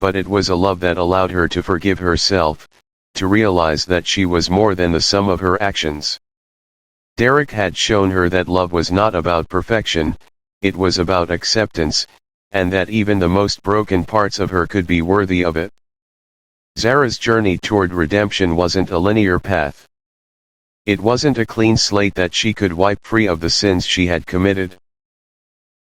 But it was a love that allowed her to forgive herself, to realize that she was more than the sum of her actions. Derek had shown her that love was not about perfection, it was about acceptance, and that even the most broken parts of her could be worthy of it. Zara's journey toward redemption wasn't a linear path. It wasn't a clean slate that she could wipe free of the sins she had committed.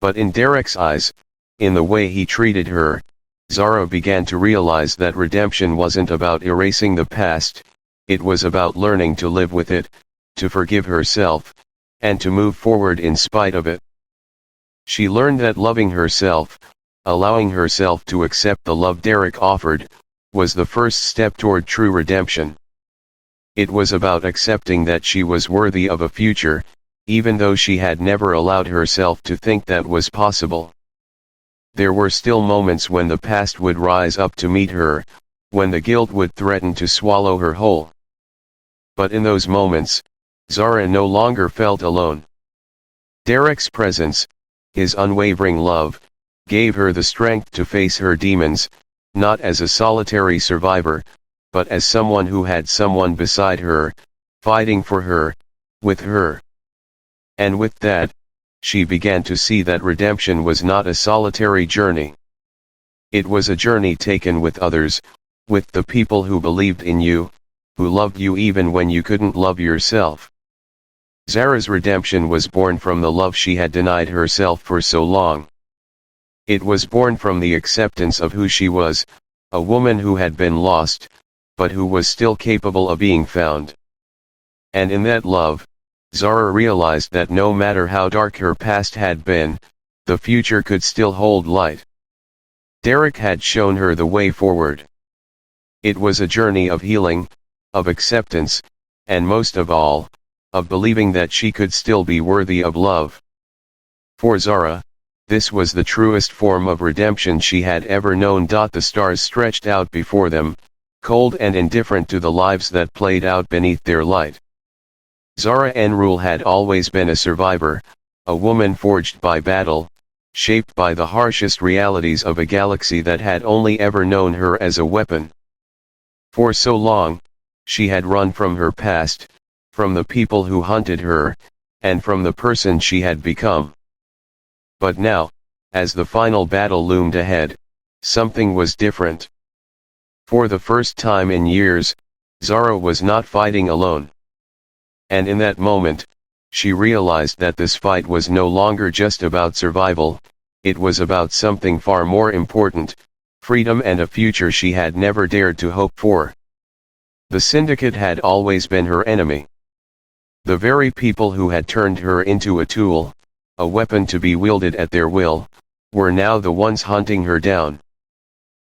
But in Derek's eyes, in the way he treated her, Zara began to realize that redemption wasn't about erasing the past, it was about learning to live with it, to forgive herself, and to move forward in spite of it. She learned that loving herself, allowing herself to accept the love Derek offered, was the first step toward true redemption. It was about accepting that she was worthy of a future, even though she had never allowed herself to think that was possible. There were still moments when the past would rise up to meet her, when the guilt would threaten to swallow her whole. But in those moments, Zara no longer felt alone. Derek's presence, his unwavering love, gave her the strength to face her demons, not as a solitary survivor, but as someone who had someone beside her, fighting for her, with her. And with that, she began to see that redemption was not a solitary journey. It was a journey taken with others, with the people who believed in you, who loved you even when you couldn't love yourself. Zara's redemption was born from the love she had denied herself for so long. It was born from the acceptance of who she was, a woman who had been lost, but who was still capable of being found. And in that love, Zara realized that no matter how dark her past had been, the future could still hold light. Derek had shown her the way forward. It was a journey of healing, of acceptance, and most of all, of believing that she could still be worthy of love. For Zara, this was the truest form of redemption she had ever known. The stars stretched out before them, cold and indifferent to the lives that played out beneath their light. Zara En'Rule had always been a survivor, a woman forged by battle, shaped by the harshest realities of a galaxy that had only ever known her as a weapon. For so long, she had run from her past, from the people who hunted her, and from the person she had become. But now, as the final battle loomed ahead, something was different. For the first time in years, Zara was not fighting alone. And in that moment, she realized that this fight was no longer just about survival, it was about something far more important, freedom and a future she had never dared to hope for. The Syndicate had always been her enemy. The very people who had turned her into a tool, a weapon to be wielded at their will, were now the ones hunting her down.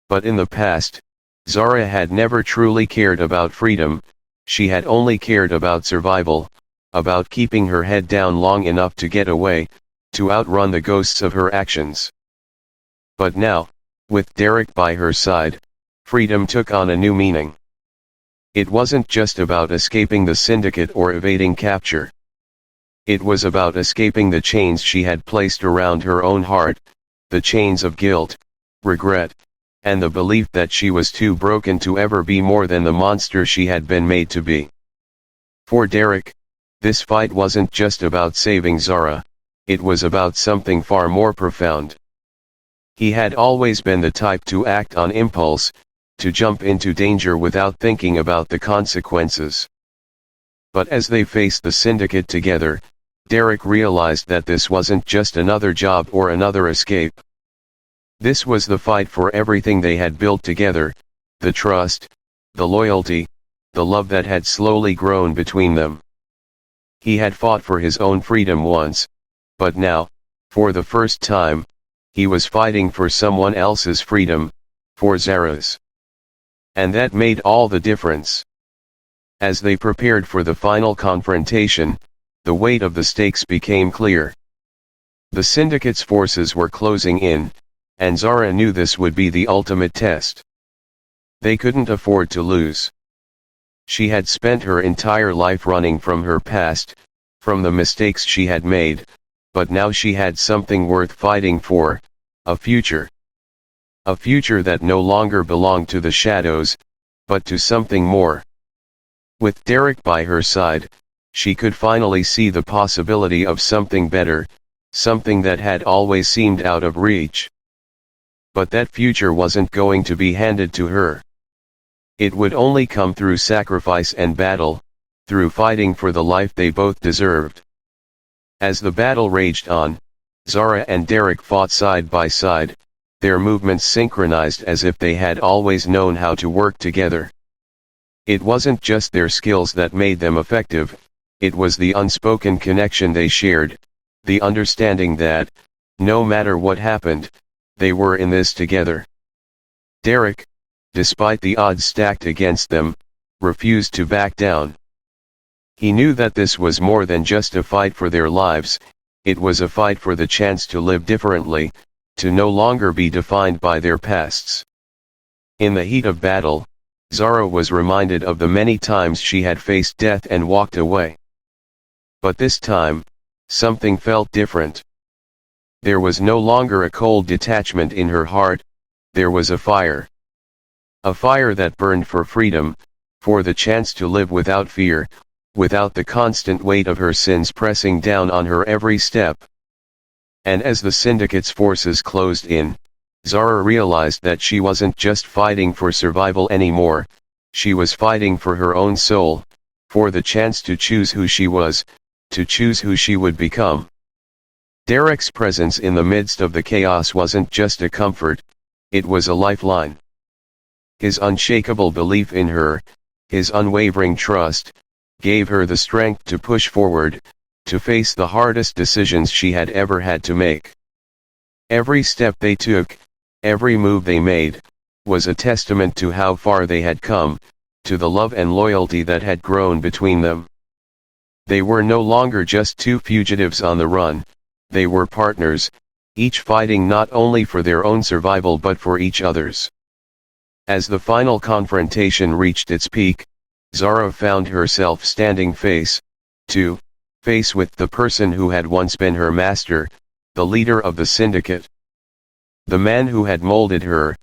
But in the past, Zara had never truly cared about freedom, she had only cared about survival, about keeping her head down long enough to get away, to outrun the ghosts of her actions. But now, with Derek by her side, freedom took on a new meaning. It wasn't just about escaping the Syndicate or evading capture. It was about escaping the chains she had placed around her own heart, the chains of guilt, regret, and the belief that she was too broken to ever be more than the monster she had been made to be. For Derek, this fight wasn't just about saving Zara, it was about something far more profound. He had always been the type to act on impulse, to jump into danger without thinking about the consequences. But as they faced the Syndicate together, Derek realized that this wasn't just another job or another escape. This was the fight for everything they had built together, the trust, the loyalty, the love that had slowly grown between them. He had fought for his own freedom once, but now, for the first time, he was fighting for someone else's freedom, for Zara's. And that made all the difference. As they prepared for the final confrontation, the weight of the stakes became clear. The Syndicate's forces were closing in, and Zara knew this would be the ultimate test. They couldn't afford to lose. She had spent her entire life running from her past, from the mistakes she had made, but now she had something worth fighting for, a future. A future that no longer belonged to the shadows, but to something more. With Derek by her side, she could finally see the possibility of something better, something that had always seemed out of reach. But that future wasn't going to be handed to her. It would only come through sacrifice and battle, through fighting for the life they both deserved. As the battle raged on, Zara and Derek fought side by side, their movements synchronized as if they had always known how to work together. It wasn't just their skills that made them effective, it was the unspoken connection they shared, the understanding that, no matter what happened, they were in this together. Derek, despite the odds stacked against them, refused to back down. He knew that this was more than just a fight for their lives, it was a fight for the chance to live differently, to no longer be defined by their pasts. In the heat of battle, Zara was reminded of the many times she had faced death and walked away. But this time, something felt different. There was no longer a cold detachment in her heart, there was a fire. A fire that burned for freedom, for the chance to live without fear, without the constant weight of her sins pressing down on her every step. And as the Syndicate's forces closed in, Zara realized that she wasn't just fighting for survival anymore, she was fighting for her own soul, for the chance to choose who she was, to choose who she would become. Derek's presence in the midst of the chaos wasn't just a comfort, it was a lifeline. His unshakable belief in her, his unwavering trust, gave her the strength to push forward, to face the hardest decisions she had ever had to make. Every step they took, every move they made, was a testament to how far they had come, to the love and loyalty that had grown between them. They were no longer just two fugitives on the run, they were partners, each fighting not only for their own survival but for each other's. As the final confrontation reached its peak, Zara found herself standing face to face with the person who had once been her master, the leader of the Syndicate. The man who had molded her,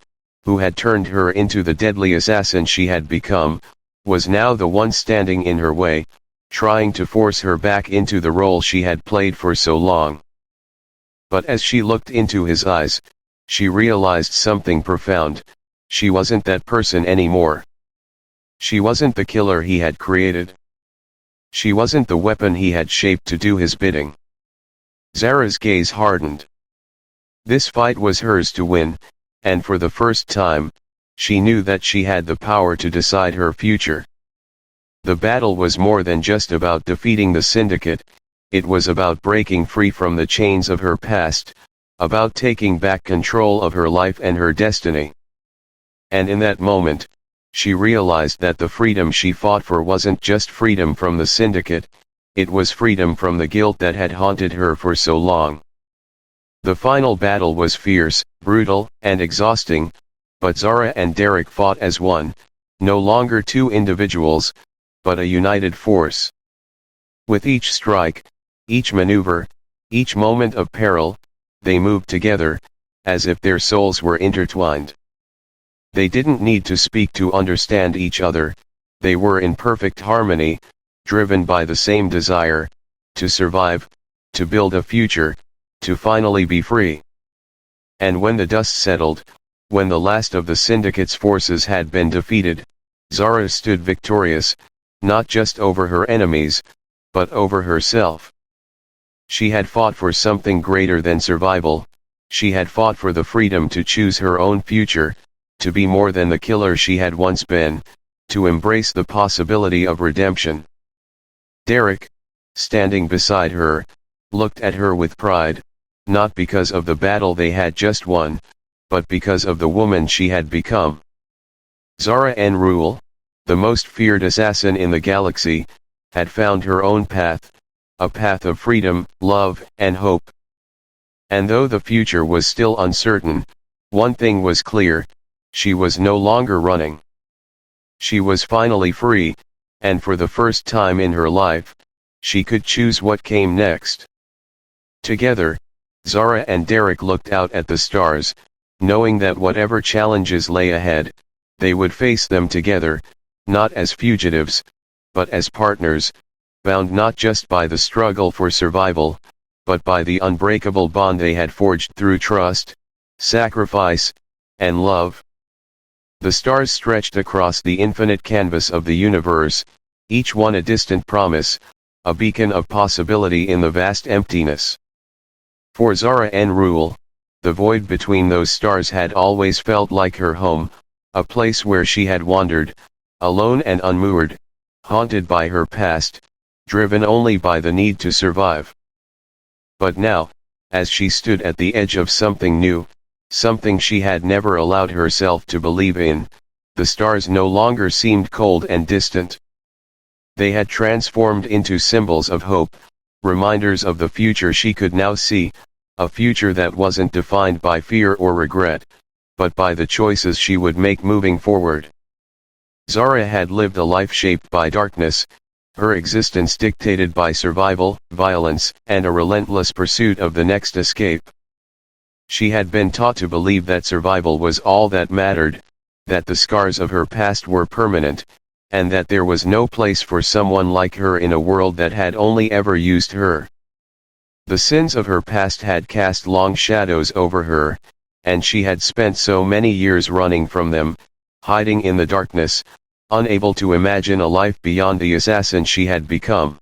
who had turned her into the deadly assassin she had become, was now the one standing in her way, trying to force her back into the role she had played for so long. But as she looked into his eyes, she realized something profound: she wasn't that person anymore. She wasn't the killer he had created. She wasn't the weapon he had shaped to do his bidding. Zara's gaze hardened. This fight was hers to win, and for the first time, she knew that she had the power to decide her future. The battle was more than just about defeating the Syndicate, it was about breaking free from the chains of her past, about taking back control of her life and her destiny. And in that moment, she realized that the freedom she fought for wasn't just freedom from the Syndicate, it was freedom from the guilt that had haunted her for so long. The final battle was fierce, brutal, and exhausting, but Zara and Derek fought as one, no longer two individuals, but a united force. With each strike, each maneuver, each moment of peril, they moved together, as if their souls were intertwined. They didn't need to speak to understand each other, they were in perfect harmony, driven by the same desire, to survive, to build a future, to finally be free. And when the dust settled, when the last of the Syndicate's forces had been defeated, Zara stood victorious, not just over her enemies, but over herself. She had fought for something greater than survival, she had fought for the freedom to choose her own future, to be more than the killer she had once been, to embrace the possibility of redemption. Derek, standing beside her, looked at her with pride, not because of the battle they had just won, but because of the woman she had become. Zara En'Rule, the most feared assassin in the galaxy, had found her own path, a path of freedom, love, and hope. And though the future was still uncertain, one thing was clear: she was no longer running. She was finally free, and for the first time in her life, she could choose what came next. Together, Zara and Derek looked out at the stars, knowing that whatever challenges lay ahead, they would face them together, not as fugitives, but as partners, bound not just by the struggle for survival, but by the unbreakable bond they had forged through trust, sacrifice, and love. The stars stretched across the infinite canvas of the universe, each one a distant promise, a beacon of possibility in the vast emptiness. For Zara En'Rule, the void between those stars had always felt like her home, a place where she had wandered, alone and unmoored, haunted by her past, driven only by the need to survive. But now, as she stood at the edge of something new, something she had never allowed herself to believe in, the stars no longer seemed cold and distant. They had transformed into symbols of hope, reminders of the future she could now see, a future that wasn't defined by fear or regret, but by the choices she would make moving forward. Zara had lived a life shaped by darkness, her existence dictated by survival, violence, and a relentless pursuit of the next escape. She had been taught to believe that survival was all that mattered, that the scars of her past were permanent, and that there was no place for someone like her in a world that had only ever used her. The sins of her past had cast long shadows over her, and she had spent so many years running from them, hiding in the darkness, unable to imagine a life beyond the assassin she had become.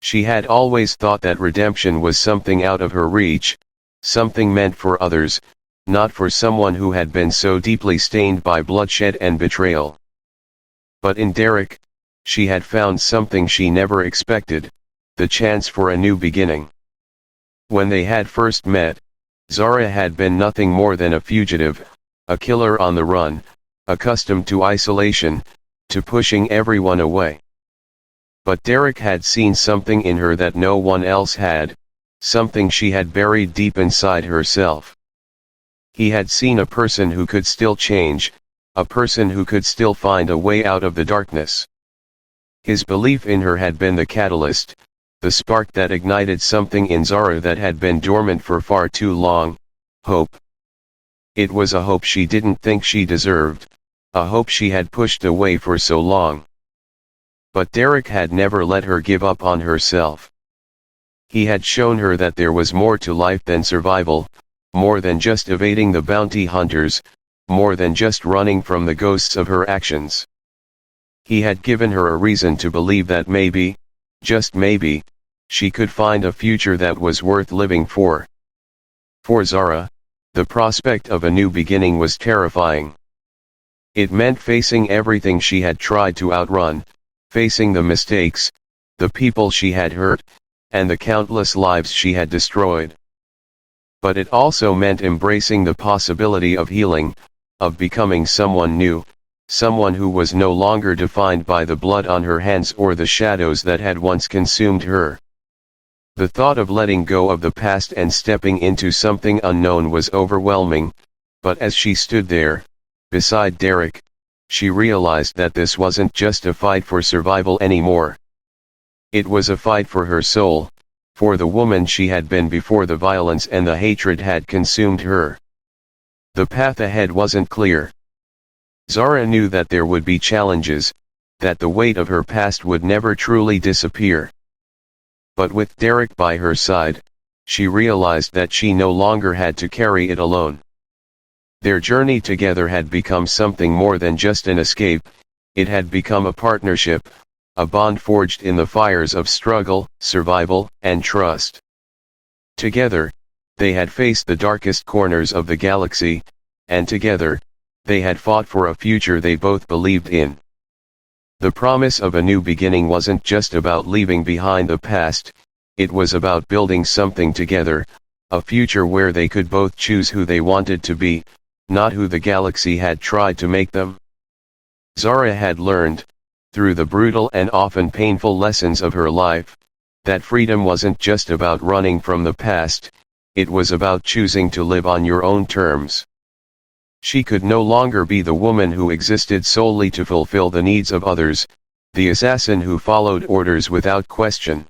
She had always thought that redemption was something out of her reach, something meant for others, not for someone who had been so deeply stained by bloodshed and betrayal. But in Derek, she had found something she never expected, the chance for a new beginning. When they had first met, Zara had been nothing more than a fugitive, a killer on the run, accustomed to isolation, to pushing everyone away. But Derek had seen something in her that no one else had, something she had buried deep inside herself. He had seen a person who could still change, a person who could still find a way out of the darkness. His belief in her had been the catalyst, the spark that ignited something in Zara that had been dormant for far too long: hope. It was a hope she didn't think she deserved, a hope she had pushed away for so long. But Derek had never let her give up on herself. He had shown her that there was more to life than survival, more than just evading the bounty hunters, more than just running from the ghosts of her actions. He had given her a reason to believe that maybe, just maybe, she could find a future that was worth living for. For Zara, the prospect of a new beginning was terrifying. It meant facing everything she had tried to outrun, facing the mistakes, the people she had hurt, and the countless lives she had destroyed. But it also meant embracing the possibility of healing, of becoming someone new, someone who was no longer defined by the blood on her hands or the shadows that had once consumed her. The thought of letting go of the past and stepping into something unknown was overwhelming, but as she stood there, beside Derek, she realized that this wasn't just a fight for survival anymore. It was a fight for her soul, for the woman she had been before the violence and the hatred had consumed her. The path ahead wasn't clear. Zara knew that there would be challenges, that the weight of her past would never truly disappear. But with Derek by her side, she realized that she no longer had to carry it alone. Their journey together had become something more than just an escape, it had become a partnership, a bond forged in the fires of struggle, survival, and trust. Together, they had faced the darkest corners of the galaxy, and together, they had fought for a future they both believed in. The promise of a new beginning wasn't just about leaving behind the past, it was about building something together, a future where they could both choose who they wanted to be, not who the galaxy had tried to make them. Zara had learned, through the brutal and often painful lessons of her life, that freedom wasn't just about running from the past, it was about choosing to live on your own terms. She could no longer be the woman who existed solely to fulfill the needs of others, the assassin who followed orders without question.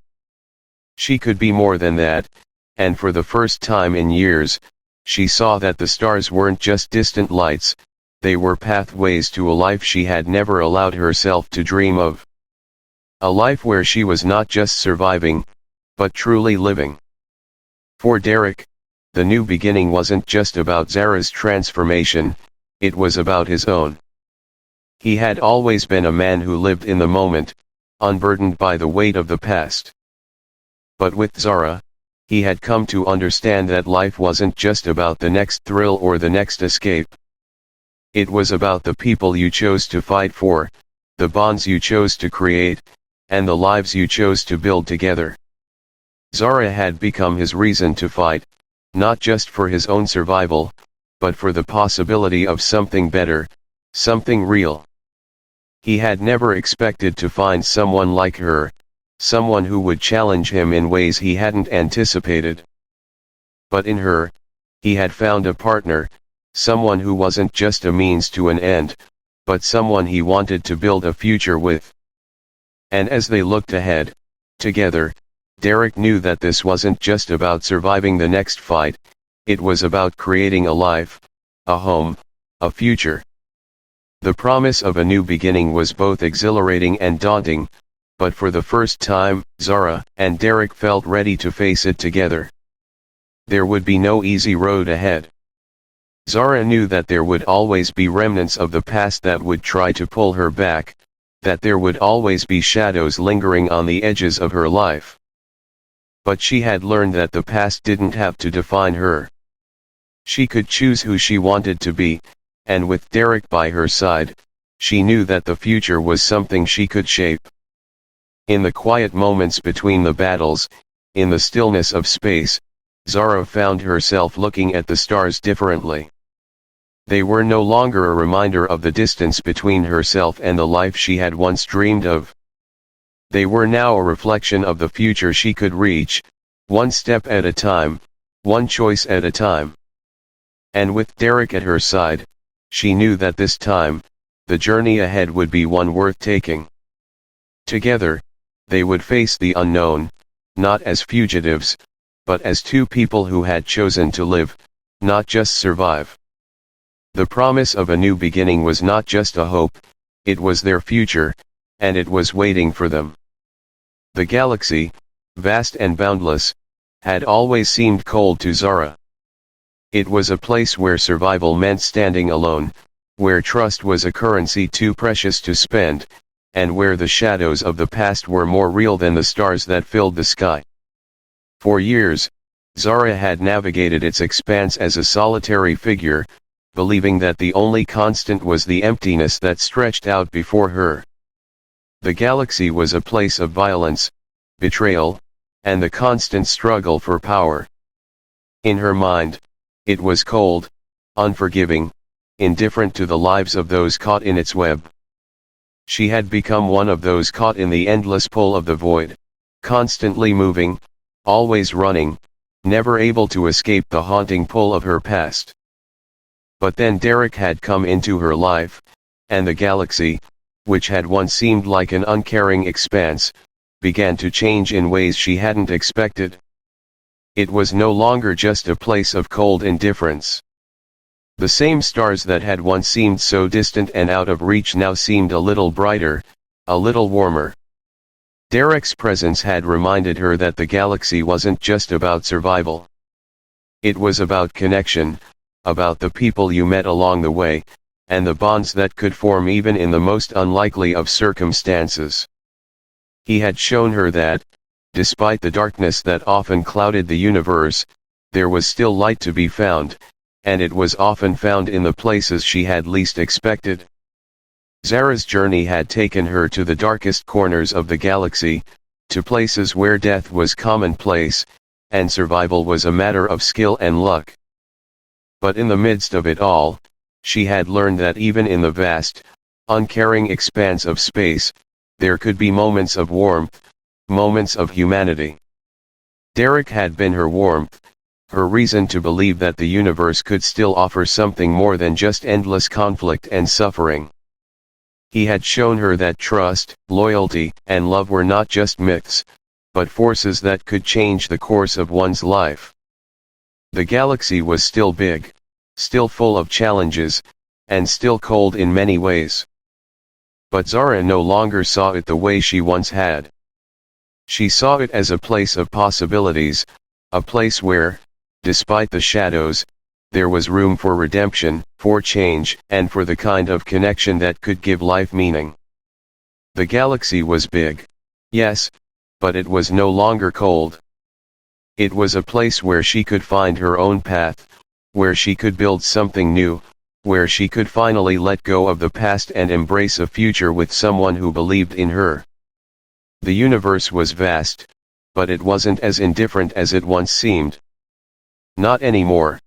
She could be more than that, and for the first time in years, she saw that the stars weren't just distant lights, they were pathways to a life she had never allowed herself to dream of. A life where she was not just surviving, but truly living. For Derek, the new beginning wasn't just about Zara's transformation, it was about his own. He had always been a man who lived in the moment, unburdened by the weight of the past. But with Zara, he had come to understand that life wasn't just about the next thrill or the next escape. It was about the people you chose to fight for, the bonds you chose to create, and the lives you chose to build together. Zara had become his reason to fight, not just for his own survival, but for the possibility of something better, something real. He had never expected to find someone like her, someone who would challenge him in ways he hadn't anticipated. But in her, he had found a partner, someone who wasn't just a means to an end, but someone he wanted to build a future with. And as they looked ahead, together, Derek knew that this wasn't just about surviving the next fight, it was about creating a life, a home, a future. The promise of a new beginning was both exhilarating and daunting, but for the first time, Zara and Derek felt ready to face it together. There would be no easy road ahead. Zara knew that there would always be remnants of the past that would try to pull her back, that there would always be shadows lingering on the edges of her life. But she had learned that the past didn't have to define her. She could choose who she wanted to be, and with Derek by her side, she knew that the future was something she could shape. In the quiet moments between the battles, in the stillness of space, Zara found herself looking at the stars differently. They were no longer a reminder of the distance between herself and the life she had once dreamed of. They were now a reflection of the future she could reach, one step at a time, one choice at a time. And with Derek at her side, she knew that this time, the journey ahead would be one worth taking. Together, they would face the unknown, not as fugitives, but as two people who had chosen to live, not just survive. The promise of a new beginning was not just a hope, it was their future, and it was waiting for them. The galaxy, vast and boundless, had always seemed cold to Zara. It was a place where survival meant standing alone, where trust was a currency too precious to spend, and where the shadows of the past were more real than the stars that filled the sky. For years, Zara had navigated its expanse as a solitary figure, believing that the only constant was the emptiness that stretched out before her. The galaxy was a place of violence, betrayal, and the constant struggle for power. In her mind, it was cold, unforgiving, indifferent to the lives of those caught in its web. She had become one of those caught in the endless pull of the void, constantly moving, always running, never able to escape the haunting pull of her past. But then Derek had come into her life, and the galaxy, which had once seemed like an uncaring expanse, began to change in ways she hadn't expected. It was no longer just a place of cold indifference. The same stars that had once seemed so distant and out of reach now seemed a little brighter, a little warmer. Derek's presence had reminded her that the galaxy wasn't just about survival. It was about connection, about the people you met along the way, and the bonds that could form even in the most unlikely of circumstances. He had shown her that, despite the darkness that often clouded the universe, there was still light to be found, and it was often found in the places she had least expected. Zara's journey had taken her to the darkest corners of the galaxy, to places where death was commonplace, and survival was a matter of skill and luck. But in the midst of it all, she had learned that even in the vast, uncaring expanse of space, there could be moments of warmth, moments of humanity. Derek had been her warmth, her reason to believe that the universe could still offer something more than just endless conflict and suffering. He had shown her that trust, loyalty, and love were not just myths, but forces that could change the course of one's life. The galaxy was still big, still full of challenges, and still cold in many ways. But Zara no longer saw it the way she once had. She saw it as a place of possibilities, a place where, despite the shadows, there was room for redemption, for change, and for the kind of connection that could give life meaning. The galaxy was big. Yes, but it was no longer cold. It was a place where she could find her own path, where she could build something new, where she could finally let go of the past and embrace a future with someone who believed in her. The universe was vast, but it wasn't as indifferent as it once seemed. Not anymore.